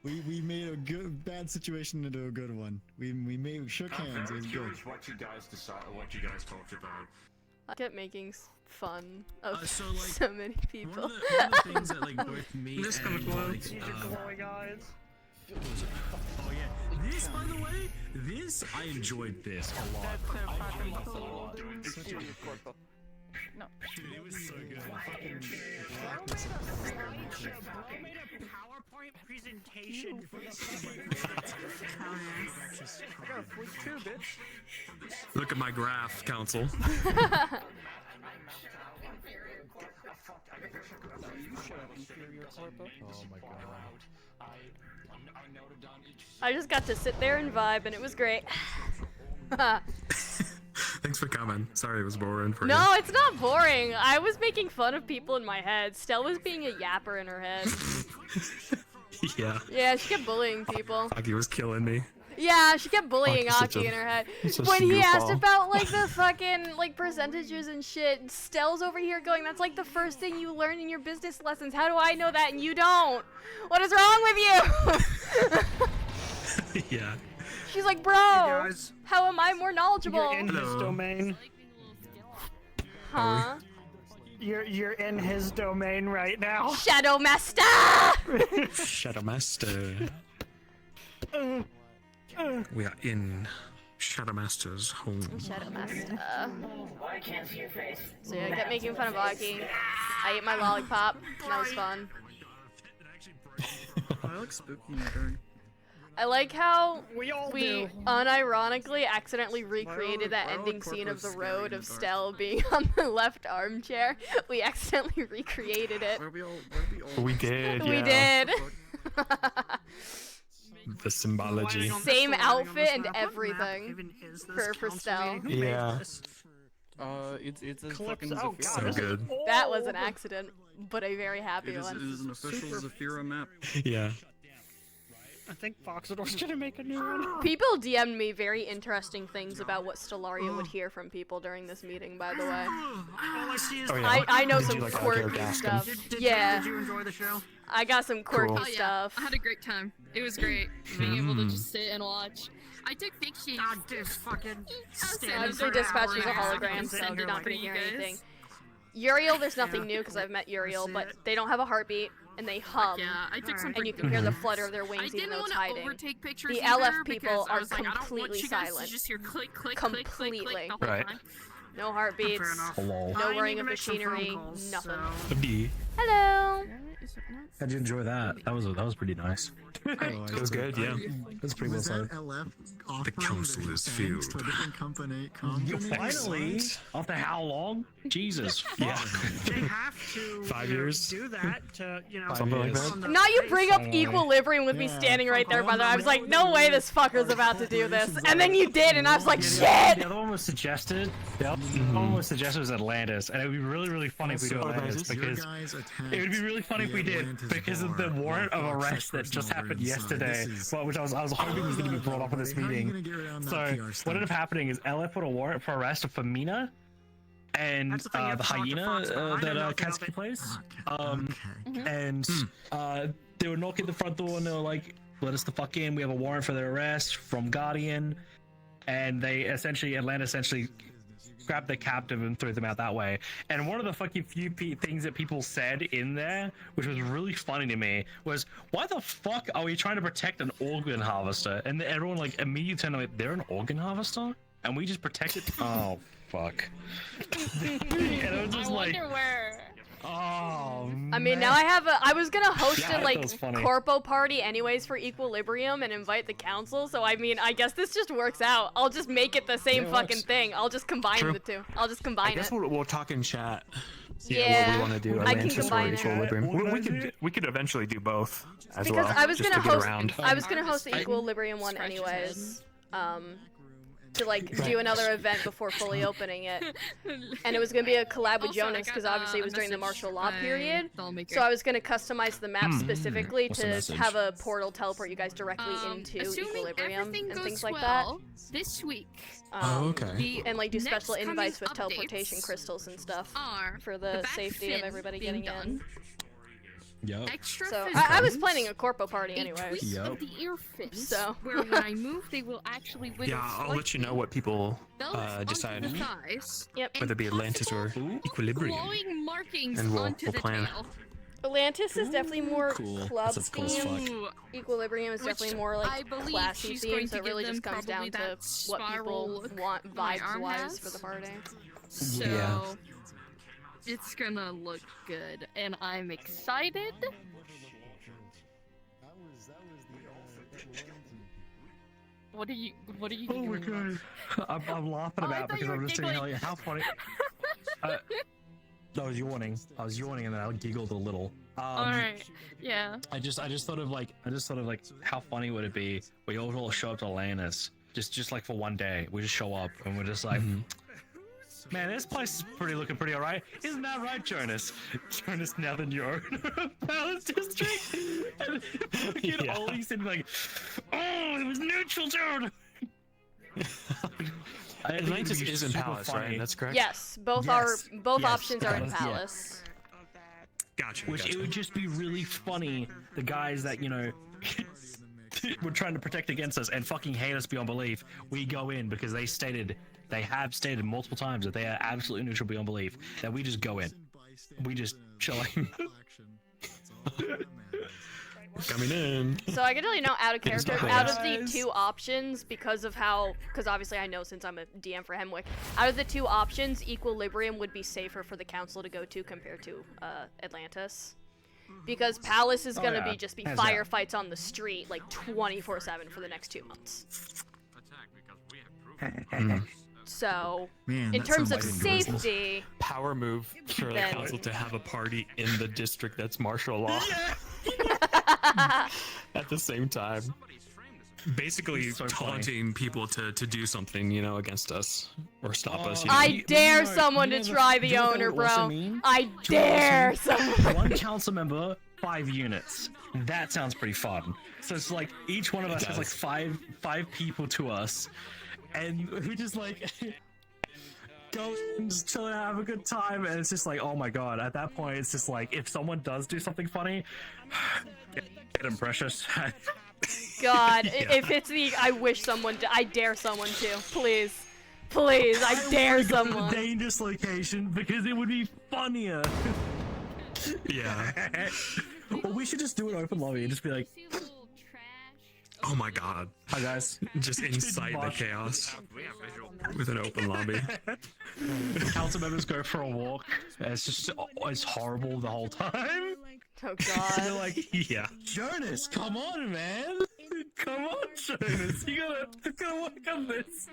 We made a bad situation into a good one. We shook hands. It was good. What you guys decided, what you guys talked about. I kept making fun of So, like, so many people. One of the things that like both me This and kind of glow. guys. Oh yeah, this by the way, I enjoyed this a lot. That's so fucking cool. No. Dude, it was so good. I made a PowerPoint presentation for this. I got a flip too, bitch. Look at my graph, council. Oh my god. I just got to sit there and vibe, and it was great. Thanks for coming. Sorry it was boring for No, it's not boring. I was making fun of people in my head. Stell was being a yapper in her head. you. Yeah. Yeah, she kept bullying people. Aki was killing me. Yeah, she kept bullying Aki's such Aki a- in her head. such a When he asked goofball. about like the fucking like percentages and shit, Stell's over here going, "That's like the first thing you learn in your business lessons. How do I know that and you don't? What is wrong with you?" Yeah. She's like, "Bro, guys, how am I more knowledgeable?" You're in his domain. Huh? You're in his domain right now. Shadow Master. Shadow Master. We are in Shadow Master's home. Shadow Master. I can't see your face. So yeah, I kept making fun of Aki. I ate my lollipop. That was fun. I look spooky in the dark. I like how We all we do. unironically accidentally recreated that ending scene of the road of Stell being on the left armchair. We accidentally recreated it. We did. We yeah. did. The symbology. Same outfit and everything for Stell. Yeah. It's a Clips. fucking Oh, Zafira. God, So good. That was an accident, but a very happy It is one. an official Zafira map. Yeah. I think Foxador's gonna make a new one. People DM'd me very interesting things about what Stellaria would hear from people during this meeting, by the way. All I see is Oh, yeah. I know Did some you, like, quirky audio gas stuff. them? Yeah. Did you enjoy the show? I got some quirky Cool. Oh yeah, stuff. I had a great time. It was great being able to just sit and watch. I took pictures. God, this fucking Obviously, Dispatch is a hologram, so you're not gonna hear anything. Uriel, there's nothing new because I've met Uriel, but they don't have a heartbeat and they hum. Yeah, I took some and you pictures. can hear the flutter of their I wings even didn't though it's want to hiding. overtake pictures The either LF people because I are was like, I don't want completely you guys silent. to just hear click, click, Completely. click, click, click the whole Right. time. No heartbeats, Hello. no I whirring need of to make some phone machinery, calls, nothing. so- Hello! How'd you enjoy that? That was pretty nice. It was good, yeah. That's pretty well Was said. that LF The offering council their is thanks to filled. a different company? Finally, after how long? Jesus. Yeah. They have to 5 you know, years? do that to, you know, Something like focus that. on the Now you bring up face. equilibrium with me Yeah, standing right there, fuck brother. all I was the like, no way this fucker's about to do this. corporations And then you did, and I was like, The shit! other one was suggested. The other one was suggested was Atlantis, and it would be really, really funny if we do Also, Atlantis your because guys it would be really funny if we did Atlantis because of the bar warrant of while Fox arrest that has just personal happened inside. yesterday, This is- well, which I was hoping was going to be brought up in this How are you meeting. gonna get around that So PR what stunt? ended up happening is LF put a warrant for arrest for Mina and That's the thing you have the to talk to hyena Fox about. I that know nothing about Katsuki it. plays. Okay. And they would knock at the front door and they were like, let us the fuck in, we have a warrant for their arrest from Guardian. And they Atlanta essentially grabbed the captive and threw them out that way. And one of the fucking few things that people said in there, which was really funny to me, was, why the fuck are we trying to protect an organ harvester? And everyone like immediately turned like, they're an organ harvester? And we just protected? Oh, fuck. And it was just I like, wonder where. oh, I mean, now I was gonna host Yeah, a that like was funny. corpo party anyways for Equilibrium and invite the council. So I mean, I guess this just works out. I'll just make it the same Yeah, it fucking works. thing. I'll just combine True. the two. I'll just I combine guess it. we'll talk in chat. Yeah, What we want to do. I can Atlantis or combine it. Equilibrium. We could eventually do both as Because well. I was just gonna to get host. around. I was gonna host the Equilibrium one anyways. To like do another event before fully opening it, and it was gonna be a collab with Also, I Jonas because got, obviously it a was during the message martial law by period. Dollmaker. So I was gonna customize the map specifically What's the to message? have a portal teleport you guys directly into assuming Equilibrium everything and goes things like well, this week. Oh, okay. The And like do next special invites with coming teleportation updates crystals and stuff are for the back safety of fin everybody being getting done, in. Yep. extra So physical, I was planning a corpo party a anyways. twist Yup. of the ear fins, So. where when I move they will actually wiggle Yeah, I'll let you know slightly. what people Belts onto decide, the thighs, Yep. whether it be Atlantis or Equilibrium. glowing markings And we'll onto the plan. tail. Atlantis is definitely more Cool. club That's cool as fuck. themed. Ooh, Equilibrium is Which definitely more I like believe classy she's going themed, so to it really give just them comes down probably to that what people spiral look want my arm vibes-wise has. for the party. So Yeah. it's gonna look good, and I'm excited. What are you Oh my giggling god. I'm laughing Oh, I about thought because you I'm were just thinking giggling. how funny. I was yawning. I was yawning and then I giggled a little. Alright, yeah. I just thought of like how funny would it be we all show up to Atlantis just like for one day. We just show up and we're just like, man, this place is looking pretty alright. Isn't that right, Jonas? Jonas, now that you're Palace District, and fucking Ollie's in like, oh, it was neutral, dude. Atlantis is in Palace, right? That's correct. Yes, both Yes. both Yes, options are in yeah. Palace. Gotcha. Which it would just be really funny. The guys that were trying to protect against us and fucking hate us beyond belief. We go in because they have stated multiple times that they are absolutely neutral beyond belief. That we just go in. We just chilling. Coming in. So I can tell you now, out of It's character, not out of the bad. two options, because obviously I know since I'm a DM for Hemwick, out of the two options, Equilibrium would be safer for the council to go to compared to Atlantis. because Palace is Oh, gonna yeah. be just be Hands down. firefights on the street like 24/7 for the next 2 months. So, Man, in that terms of sounds like a safety, power move for the Then- council to have a party in the district that's martial law at the same time. Basically So taunting people to do something, you know, against us or stop us. You know? I dare someone you to know try the- the you know what owner, that would also bro. mean? I Do you know what dare also mean? someone. One council member, 5 units. That sounds pretty fun. So it's like each one of us has like five people to us, and we just like go and just chill and have a good time. And it's just like, oh my god! At that point, it's just like if someone does do something funny, get him, precious. God, if it's the I wish someone I dare someone to. Please. Please, I dare wanna go to someone. a dangerous location because it would be funnier. Yeah. Well, we should just do an open lobby and just be like, Oh my god. hi guys. Just incite the chaos with an open lobby. Council members go for a walk. And it's just it's horrible the whole time. Oh They're god. like, Yeah. Jonas, come on, man. Come on, Jonas. You gotta work on this.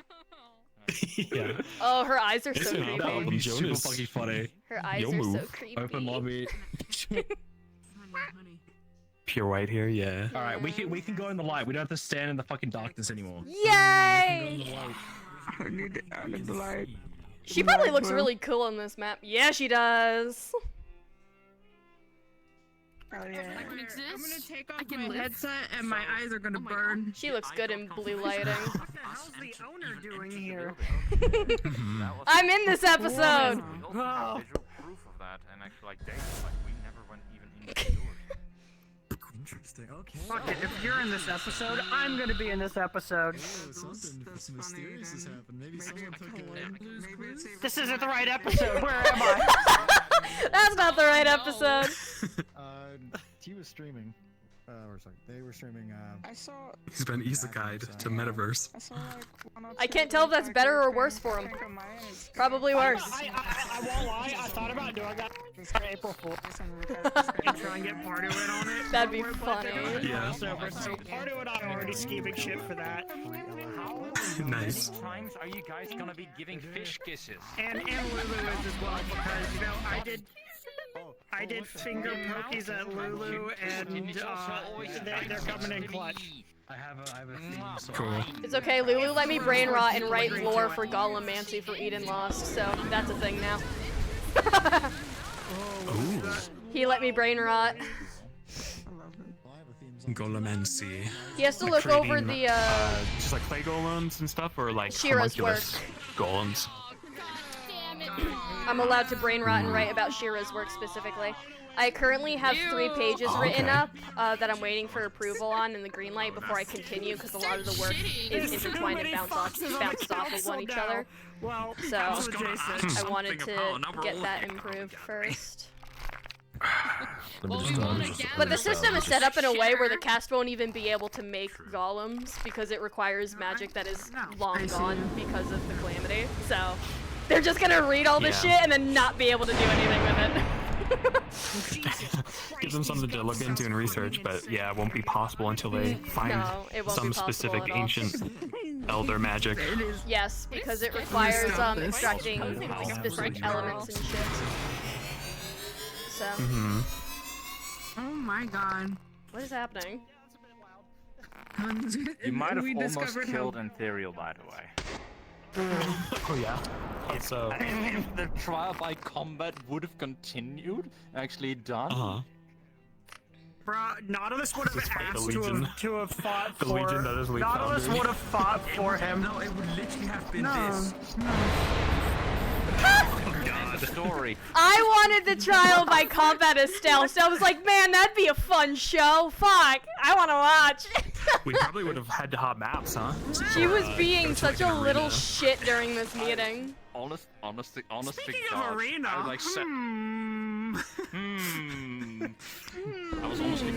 Yeah. Oh, her eyes are so Listen, creepy. that would be Super Jonas. fucking funny. Her eyes Yo are so move. creepy. Open lobby. Pure white here, yeah. All right, we can go in the light. We don't have to stand in the fucking darkness anymore. Yay! I need the light. She probably looks really cool on this map. Yeah, she does. Oh yeah. I can exist. I'm gonna take I off can my live. headset and my eyes are gonna burn. She looks good in blue lighting. What the hell's the owner doing here? I'm in this episode. Oh. Visual proof of that and actually like data, like we never went even into the Interesting. Okay. Fuck it, if you're in this episode, I'm gonna be in this episode. Oh, something mysterious has happened. Maybe someone took a... This isn't the right episode. Where am I? That's not the right episode. He was streaming. Or sorry, they were streaming. I saw. He's been isekai to Metaverse. I saw like one or I two can't tell if that's like, better or they're worse for trying him. to take on my eyes. Probably worse. I won't lie. I thought about doing that for April Fool's and try and get Party Wit on it. That'd be But funny. Yeah. So Party Wit, I'm already scheming shit for that. Nice. times are you guys gonna be giving fish kisses? And Lulu is as well because you know I did finger pokies at Lulu and they're coming in clutch. I have a theme song. Cool. It's okay, Lulu let me brain rot and write lore for Golemancy for Eden Lost, so that's a thing now. Ooh. He let me brain rot. Golemancy. He has to look over the just like clay golems and stuff, or like Shira's homunculus golems. I'm allowed to brain rot and write about Shira's work specifically. I currently have 3 pages written up that I'm waiting for approval on in the green light before I continue because a lot of the work is intertwined and bounces off of one each other. Well, So I wanted to get that improved first. But the system is set up in a way where the cast won't even be able to make golems because it requires magic that is long gone because of the calamity. So they're just gonna read all this shit and then not be able to do anything with it. Gives them something to look into and research, but yeah, it won't be possible until they find No, it won't some be possible specific at all. ancient elder magic. Yes, because it requires extracting specific elements and shit. So. Oh my god. What is happening? You might have We almost discovered how- killed Ethereal, by the way. Oh yeah. So If the trial by combat would have continued, actually done. Bro, Nautilus would have Just fight the asked Legion. to have fought The for. Legion that is League Nautilus founded. would have fought for him. No, it would literally have been No. this. Story. I wanted the trial by combat Estelle, so I was like, man, that'd be a fun show. Fuck, I want to watch. we probably would have had to hop maps, huh? She was Or, being go to, such like, a an little arena. shit during this meeting. Honestly, Speaking God, of arena, I was like,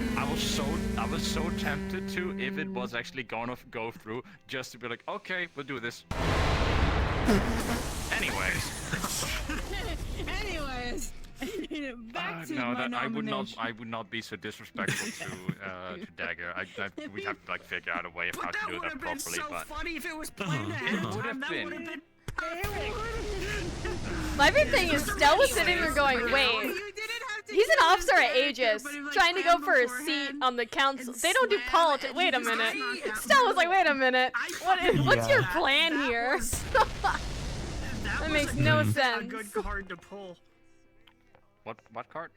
I was so tempted to, if it was actually gonna go through, just to be like, okay, we'll do this. Anyways. Anyways. back to no, my that nomination. I would not be so disrespectful to Dagger. We'd have to like figure out a way of how to do that properly. That would have been so but funny if it was played ahead of time. That would have been perfect. My big thing is Stell was sitting there going, wait, he's an officer at Aegis, trying to go for a seat on the council. They don't do politics. Wait a minute. Stell was like, wait a minute. What's your plan here? That makes no sense. A good card to pull. What card?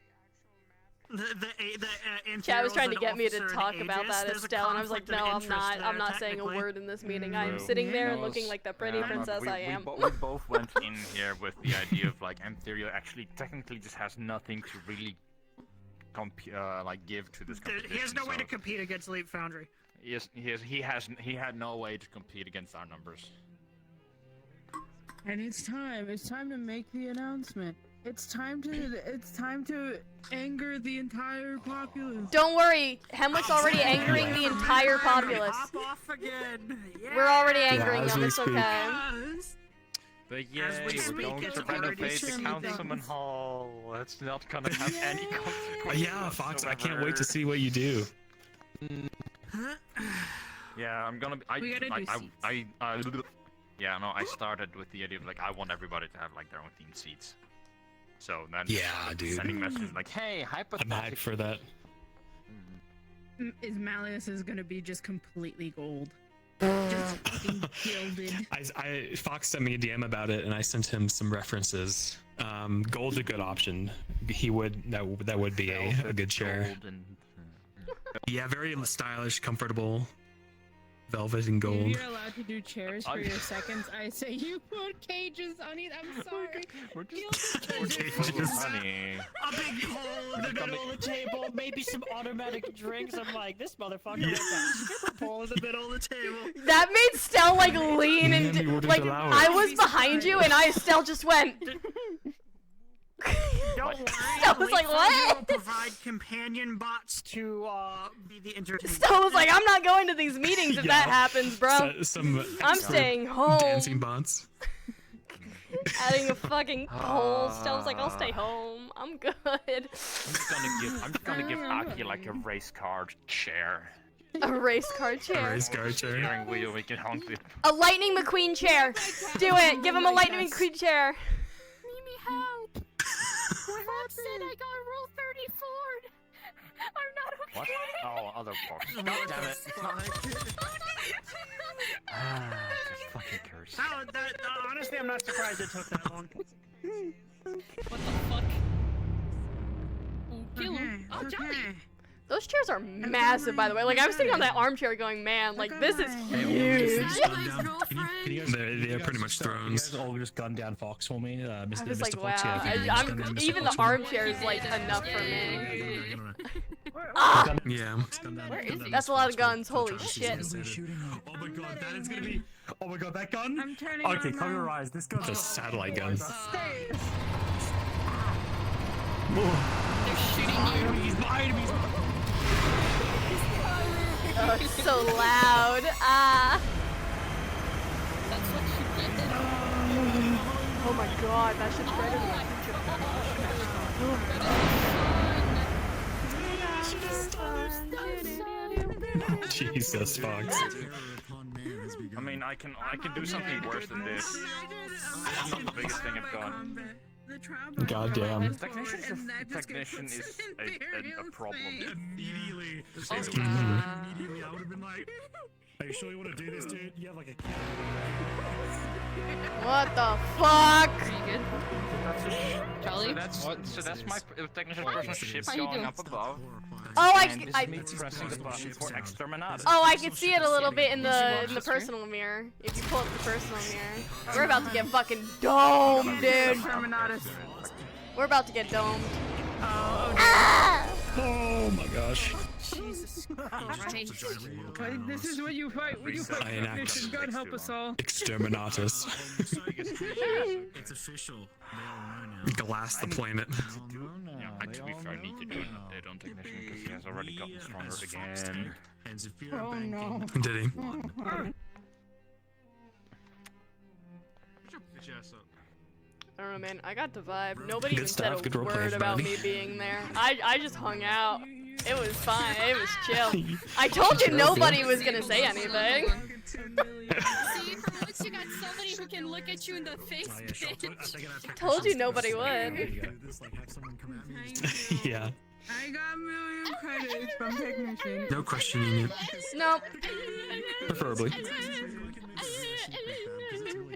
Chad was trying to get me to talk about that as Stell, and I was like, no, I'm not. I'm not saying a word in this meeting. I am sitting there and looking like the pretty princess I am. We both went in here with the idea of like Ethereal actually technically just has nothing to really like give to this competition. He has no way to compete against Leap Foundry. He had no way to compete against our numbers. And it's time to make the announcement. It's time to anger the entire populace. Don't worry, Hemwick's already angering the entire populace. We're already angering them, it's okay. But yeah, we're going to renovate the Councilman Hall. It's not gonna have any consequences. Yeah, Fox, I can't wait to see what you do. Yeah, I'm gonna be. Yeah, no, I started with the idea of like I want everybody to have like their own themed seats. So then, dude. Sending messages like, "Hey, hypothetically." I'm hyped for that. Is Malleus is gonna be just completely gold, just fucking gilded. Fox sent me a DM about it, and I sent him some references. Gold's a good option. That would be a good chair. Yeah, very stylish, comfortable. Velvet and gold. If you're allowed to do chairs for your seconds, I say you put cages on it. I'm sorry. We're just honey. A big hole in the middle of the table, maybe some automatic drinks. I'm like, this motherfucker has a stripper pole in the middle of the table. That made Stell like lean and like I was behind you and Stell just went. Don't worry. Stell was like, what? Will provide companion bots to be the entertainment. Stell was like, I'm not going to these meetings if that happens, bro. I'm staying home. Dancing bots. Adding a fucking poll. Stell was like, I'll stay home. I'm good. I'm just gonna give Aki like a race car chair. A race car chair. Race car chair. Steering wheel, we can honk it. A Lightning McQueen chair. Do it. Give him a Lightning McQueen chair. Need me help. Fox said I got rule 34. I'm not okay. What? Oh, other Fox. God damn it. Fucking curse. Honestly, I'm not surprised it took that long. What the fuck? Oh, kill him. Oh, Johnny. Those chairs are massive, by the way. Like, I was sitting on that armchair going, man, like, this is huge. They're pretty much thrones. You guys all just gun down Fox for me, Mr. I'm just like, Mr. wow. Fox. Even the armchair is, like, enough for me. Yeah. That's a lot of guns. Holy shit. Oh my god, that is gonna be. Oh my god, that gun? I'm turning Okay, on cover now. your eyes. This gun's a satellite gun. They're shooting you. He's behind me. Oh, it's so loud. Ah. That's what you get. Oh my god, that shit's brighter than my Jesus, Fox. I mean, I can do something worse than this. That's not the biggest thing I've done. God damn. Technician is a problem. Immediately. Mhm. I would have been like, are you sure you want to do this, dude? You have like a What the fuck? Charlie? So that's my technician's personal ship going up above. Oh, and this is me pressing the button for exterminatus. Oh, I can see it a little bit in the personal mirror. If you pull up the personal mirror, we're about to get fucking domed, dude. We're about to get domed. Oh my gosh. Jesus Christ. This is what you fight when you fight technician. God help us all. Exterminatus. It's official. Glass the planet. Yeah, to be fair, I need to do an update on technician because he has already gotten stronger again. Oh no. Did he? I don't know, man. I got the vibe. Nobody Good even stuff, said good a role word playing, about buddy. me being there. I just hung out. It was fine. It was chill. I told you Sure, nobody yeah. was gonna say anything. See, for once you got somebody who can look at you in the face, bitch. Told you nobody would. Yeah. I got a million credits from technician. No questioning it. Nope. Preferably.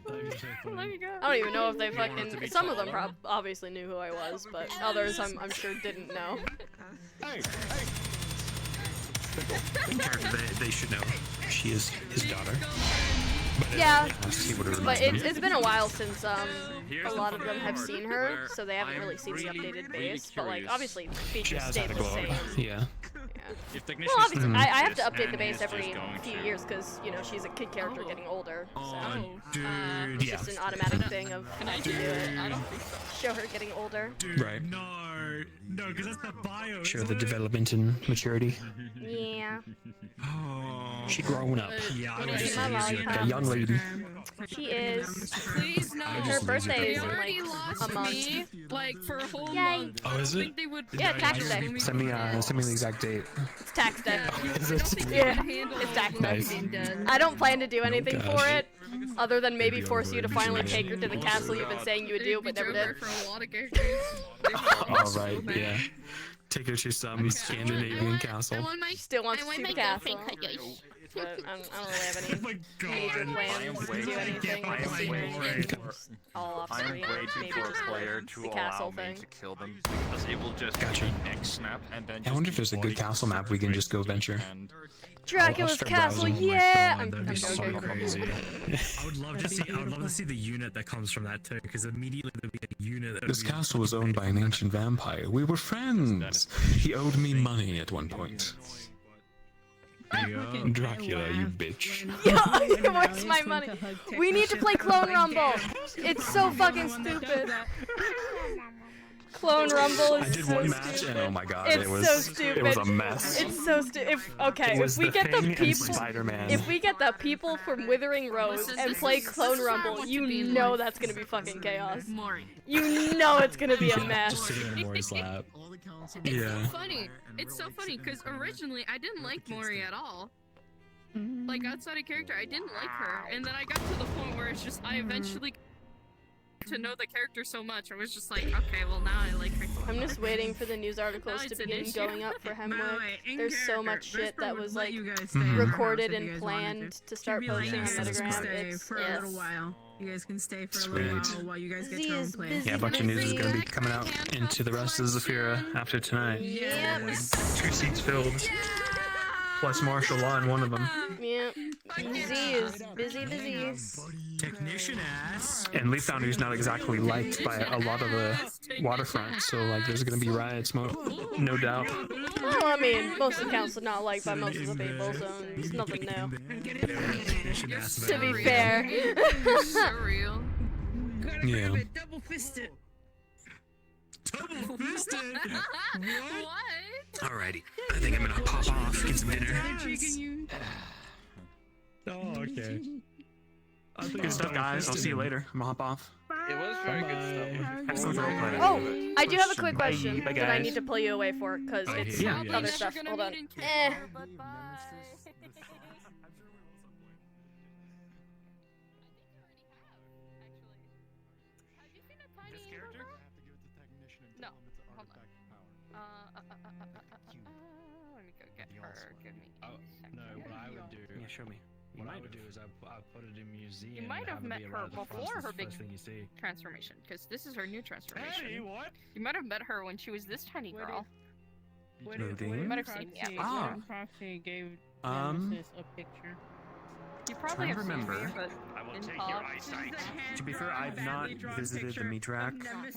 I don't even know if they fucking. Some of them obviously knew who I was, but others I'm sure didn't know. They should know. She is his daughter. Yeah, See what it but reminds me. it's been a while since a lot of them have seen her, so they haven't really seen the updated base. But like, obviously, features Jazz stay had a the glow same. up. Yeah. Well, obviously, I have to update the base every few years because you know she's a kid character getting older. So it's Yeah. just an automatic thing of I have to do it. Show her getting older. Right. No, because that's the bio. Show the development and maturity. Yeah. She grown up. Yeah, I was just Like a young lady. She is. Please no. Her birthday is They in already like lost a month. me, like for a whole Yay. month. Oh, is I it? think they would. Yeah, tax day. Send me the exact date. It's tax day. Is it? Yeah, it's tax day. Nice. I don't plan to do anything gosh. for it, other than maybe force you to finally take her to the castle you've been saying you would do, but never did. For a lot of characters. All right. Yeah. Take her to some Scandinavian castle. Still wants to see the castle. But I don't really have any major plans to do anything with the secret. All off I am screen. way too Maybe pro just player the to allow castle me thing. to kill them because it will just Gotcha. next snap and then. I wonder if there's a good castle map we can just go venture. Dracula's start castle, browsing. yeah! Oh my God, that'd be so joking. crazy. I would love to see the unit that comes from that too, because immediately there'd be a unit that would This be castle was owned by an ancient vampire. We were friends. He owed me money at one point. Dracula, you bitch. Yeah, where's my money? We need to play Clone Rumble! It's so fucking stupid. Clone Rumble is I did so one match stupid. and oh my god, It's it was so stupid. it was a mess. It's so stupid. Okay, It was if we the get the Thing and people, Spider-Man. if we get the people from Withering Rose and play Clone Rumble, you know that's gonna be fucking chaos. You know it's gonna be a Just mess. sitting in Mori's lap. It's Yeah. so funny. It's so funny because originally I didn't like Mori at all. Like outside of character, I didn't like her, and then I got to the point where it's just I eventually to know the character so much. I was just like, okay, well now I like her. I'm just waiting for the news articles to it's an begin issue. going up for By the Hemwick. way, in There's so character, much shit Vesper that would was let like you guys stay in her recorded house if you and guys wanted planned to She'd start be like, posting on you guys can Metagram. stay It's for a little while. You guys can stay for a little Sweet. while you guys get Z your own is place. busy. Yeah, a bunch of news is gonna be coming out into the rest of Zafira after tonight. Yep. 2 seats filled. Plus martial law in one of them. Yep. Z is busy. technician ass. And Leaf Foundry's not exactly liked by a lot of the waterfront, so like there's gonna be riots, no doubt. Well, I mean, most of the council not liked by most of the people, so it's nothing new. To be fair. Surreal. Yeah. Double fisted. Double fisted. What? Alrighty, I think I'm gonna pop off, get some dinner. Oh, okay. Good stuff, guys. I'll see you later. I'm gonna hop off. It was very good stuff. Excellent roleplay. Oh, I do have a quick question Bye, that I guys. need to pull you away for, because it's Yeah. other stuff. Hold on. Eh. No. Hold on. Let me go get her. Give me a second. No, what I would do. Yeah, show me. What I would do is I put it in museum. You might have it met be her right at the front, before so her it's the big first thing you see. transformation, because this is her new transformation. Hey, what? You might have met her when she was this tiny girl. Loading. You might have seen me. Ah. Proxy gave Um, Nemesis a picture. You probably trying to have seen me, remember. but in talk. To be fair, I've not visited the meat rack.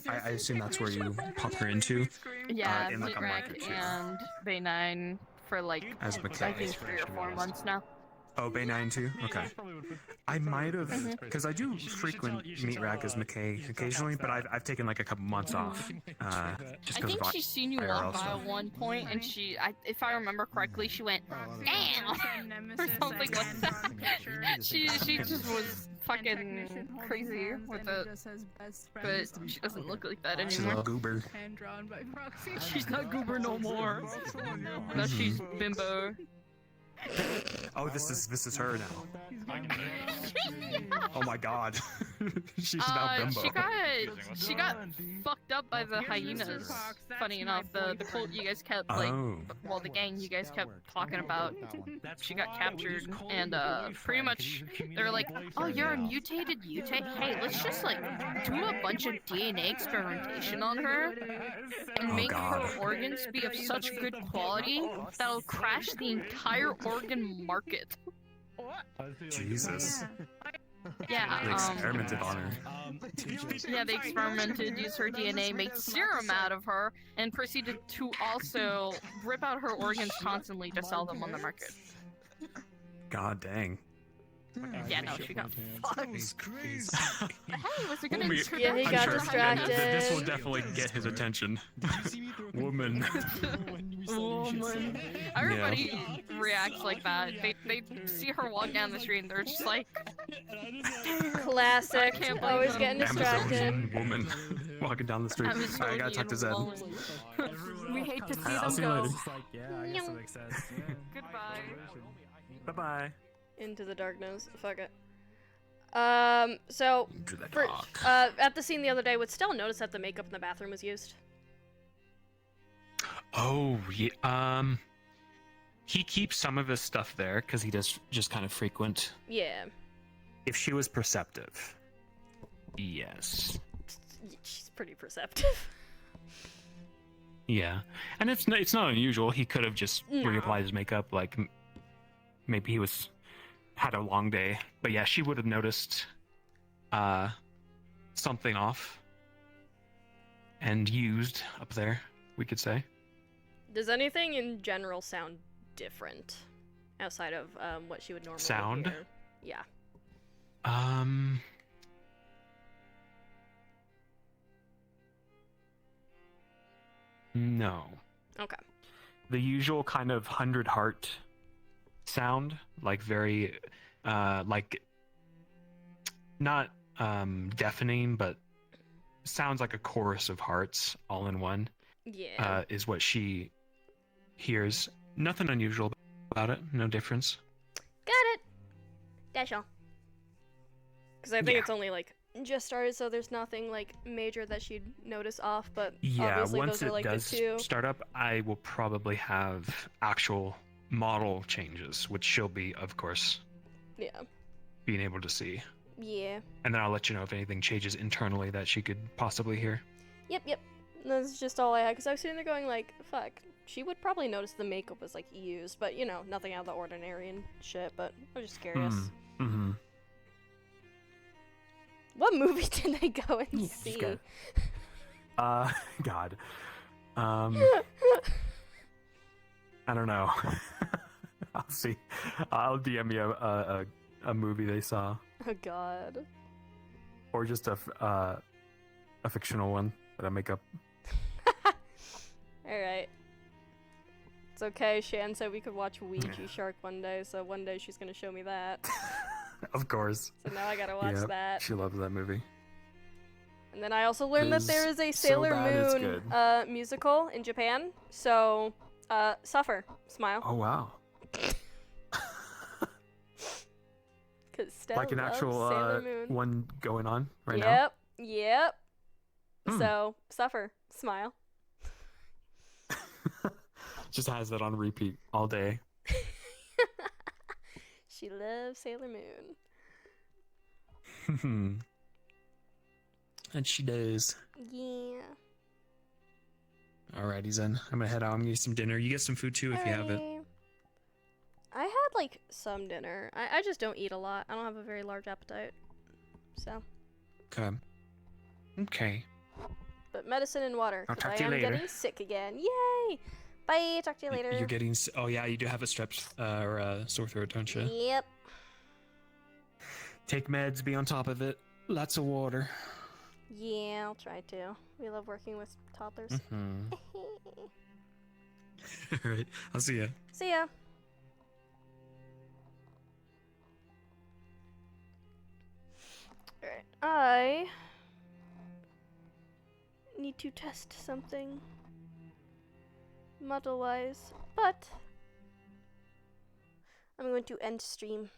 I assume that's where you pop her into. Yeah, in like a Meat month or Rack two. and Bay 9 for like As I McKay. think 3 or 4 months now. Oh, Bay 9 too? Okay. I might have, because I do frequent meet rack as McKay occasionally, but I've taken like a couple months off. Just I because think she's seen you walk by at one point, and if I remember correctly, she went, "Damn!" or something like that. She just was fucking crazy with it, but she doesn't look like that She's anymore. all goober. Hand drawn by proxy. She's not goober no more. No, she's bimbo. Oh, this is her now. Oh my god. She's now bimbo. She got fucked up by the hyenas. Funny enough, the cult you guys kept the gang you guys kept talking about. She got captured, and pretty much they were like, "Oh, you're a mutated mutate. Hey, let's just like do a bunch of DNA experimentation on her and make her organs be of such good quality that'll crash the entire organ market." Jesus. Yeah, They experimented on her. Yeah, they experimented, used her DNA, made serum out of her, and proceeded to also rip out her organs constantly to sell them on the market. God dang. Yeah, no, she got fucked. Hey, was it gonna Yeah, he got distracted. This will definitely get his attention. Woman. Woman. Everybody reacts like that. They see her walk down the street and they're just like, classic. Always getting distracted. Amazonian woman walking down the street. I gotta tuck to Zed. we hate to see I'll them see you go. later. Yeah, I guess that makes sense. Yeah. Goodbye. Bye-bye. Into the darkness. Fuck it. So the for, dark. at the scene the other day, would Stella notice that the makeup in the bathroom was used? Oh, yeah. He keeps some of his stuff there because he does just kind of frequent. Yeah. If she was perceptive, yes. She's pretty perceptive. Yeah, and it's not unusual. He could have just reapplied his makeup, like maybe he had a long day. But yeah, she would have noticed something off and used up there, we could say. Does anything in general sound different outside of what she would normally Sound? hear? Yeah. No. Okay. The usual kind of 100 heart sound, like very, like not deafening, but sounds like a chorus of hearts all in one. Yeah. Is what she hears. Nothing unusual about it. No difference. Got it. Dash all. Because I think it's only like just started, so there's nothing like major that she'd notice off. But Yeah, obviously once those are it like does the two. start up, I will probably have actual model changes, which she'll be, of course, Yeah. being able to see. Yeah. And then I'll let you know if anything changes internally that she could possibly hear. Yep. That's just all I had, because I was sitting there going like, fuck, she would probably notice the makeup was like used, but you know, nothing out of the ordinary and shit, but I was just curious. Mm-hmm. What movie did they go and see? Okay. God. I don't know. I'll see. I'll DM you a movie they saw, Oh god. or just a fictional one that I make up. Alright. It's okay, Shan said we could watch Ouija Shark one day, so one day she's gonna show me that. Of course. So now I gotta watch Yep, that. She loves that movie. And then I also learned that there is a so Sailor bad it's Moon good. musical in Japan, so suffer, smile. Oh wow. 'Cause Stella Like an loves actual Sailor Moon. one going on right now. Yep. Hmm. So suffer, smile. Just has that on repeat all day. She loves Sailor Moon. And she does. Yeah. Alrighty then. I'm gonna head out. I'm gonna get some dinner. You get some food too if you have it. Alrighty. I had like some dinner. I just don't eat a lot. I don't have a very large appetite. So. Okay. But medicine and water. I'll 'Cause talk I to you am later. getting sick again. Yay! Bye. Talk to you later. You're getting. Oh yeah, you do have a strep or a sore throat, don't you? Yep. Take meds. Be on top of it. Lots of water. Yeah, I'll try to. We love working with toddlers. Mm-hmm. All right. I'll see ya. See ya. Alright, I need to test something model-wise, but I'm going to end stream.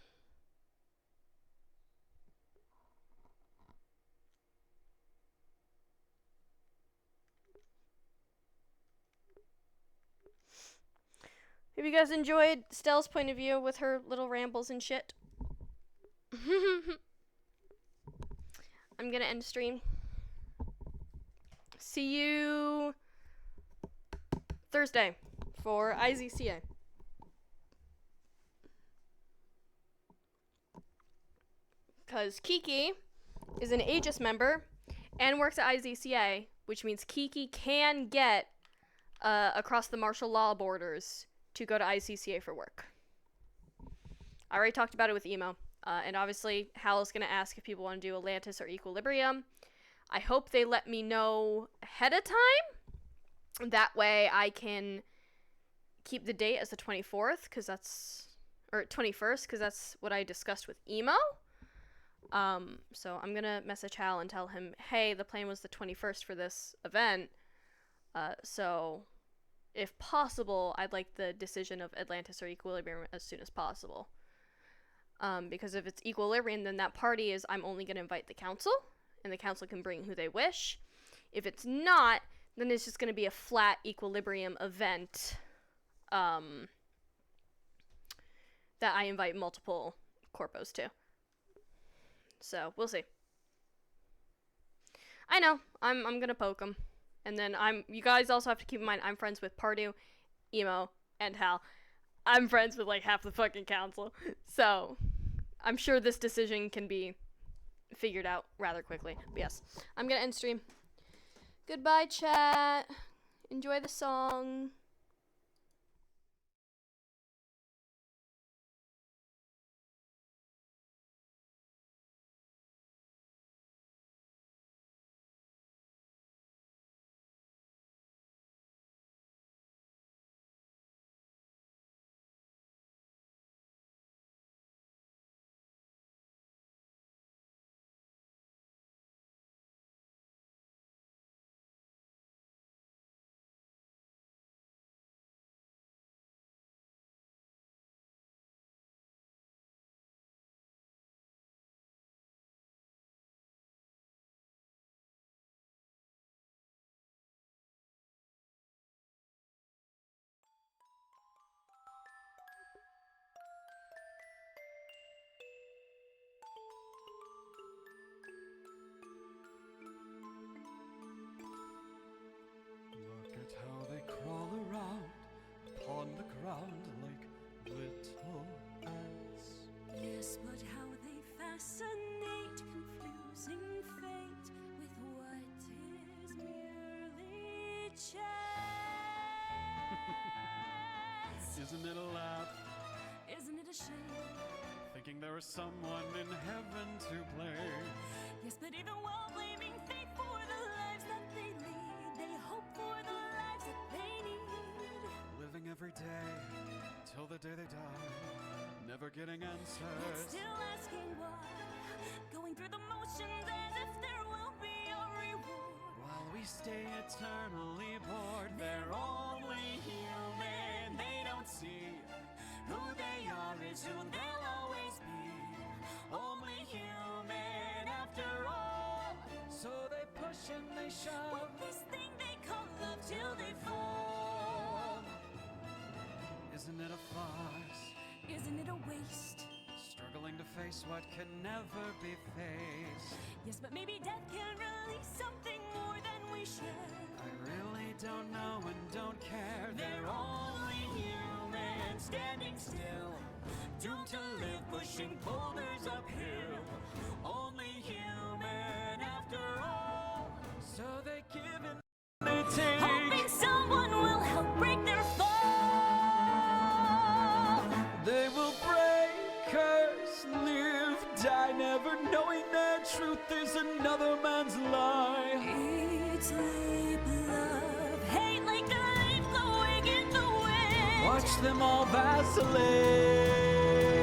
Hope you guys enjoyed Stella's point of view with her little rambles and shit. I'm gonna end stream. See you Thursday for IZCA. Because Kiki is an Aegis member and works at IZCA, which means Kiki can get across the martial law borders to go to ICCA for work. I already talked about it with Emo. And obviously, Hal is going to ask if people want to do Atlantis or Equilibrium. I hope they let me know ahead of time. That way I can keep the date as the 24th, because that's... Or 21st, because that's what I discussed with Emo. So I'm going to message Hal and tell him, hey, the plan was the 21st for this event. So... if possible, I'd like the decision of Atlantis or Equilibrium as soon as possible. Because if it's Equilibrium, then that party is I'm only going to invite the council, and the council can bring who they wish. If it's not, then it's just going to be a flat Equilibrium event that I invite multiple corpos to. So, we'll see. I know, I'm going to poke them. And then you guys also have to keep in mind, I'm friends with Pardew, Emo, and Hal. I'm friends with like half the fucking council. So, I'm sure this decision can be figured out rather quickly. But yes, I'm gonna end stream. Goodbye, chat. Enjoy the song. Look at how they crawl around upon the ground like little ants. Yes, but how they fascinate, confusing fate with what is merely chance. Isn't it a laugh? Isn't it a shame? Thinking there is someone in heaven to blame. Yes, but even while blaming fate for the lives that they lead, they hope for the lives that they need. Living every day till the day they die, never getting answers. Still asking why, going through the motions as if there will be a reward. While we stay eternally bored, they're only human. They don't see who they are is who they'll always be. Only human after all. So they push and they shove with this thing they call love till they fall. Isn't it a farce? Isn't it a waste? Struggling to face what can never be faced. Yes, but maybe death can release something more than we share. I really don't know and don't care. They're only human, standing still, doomed to live, pushing boulders uphill. Only human after all. So they give and they take, hoping someone will help break their fall. sleep, love, hate like a leaf blowing in the wind. Watch them all vacillate.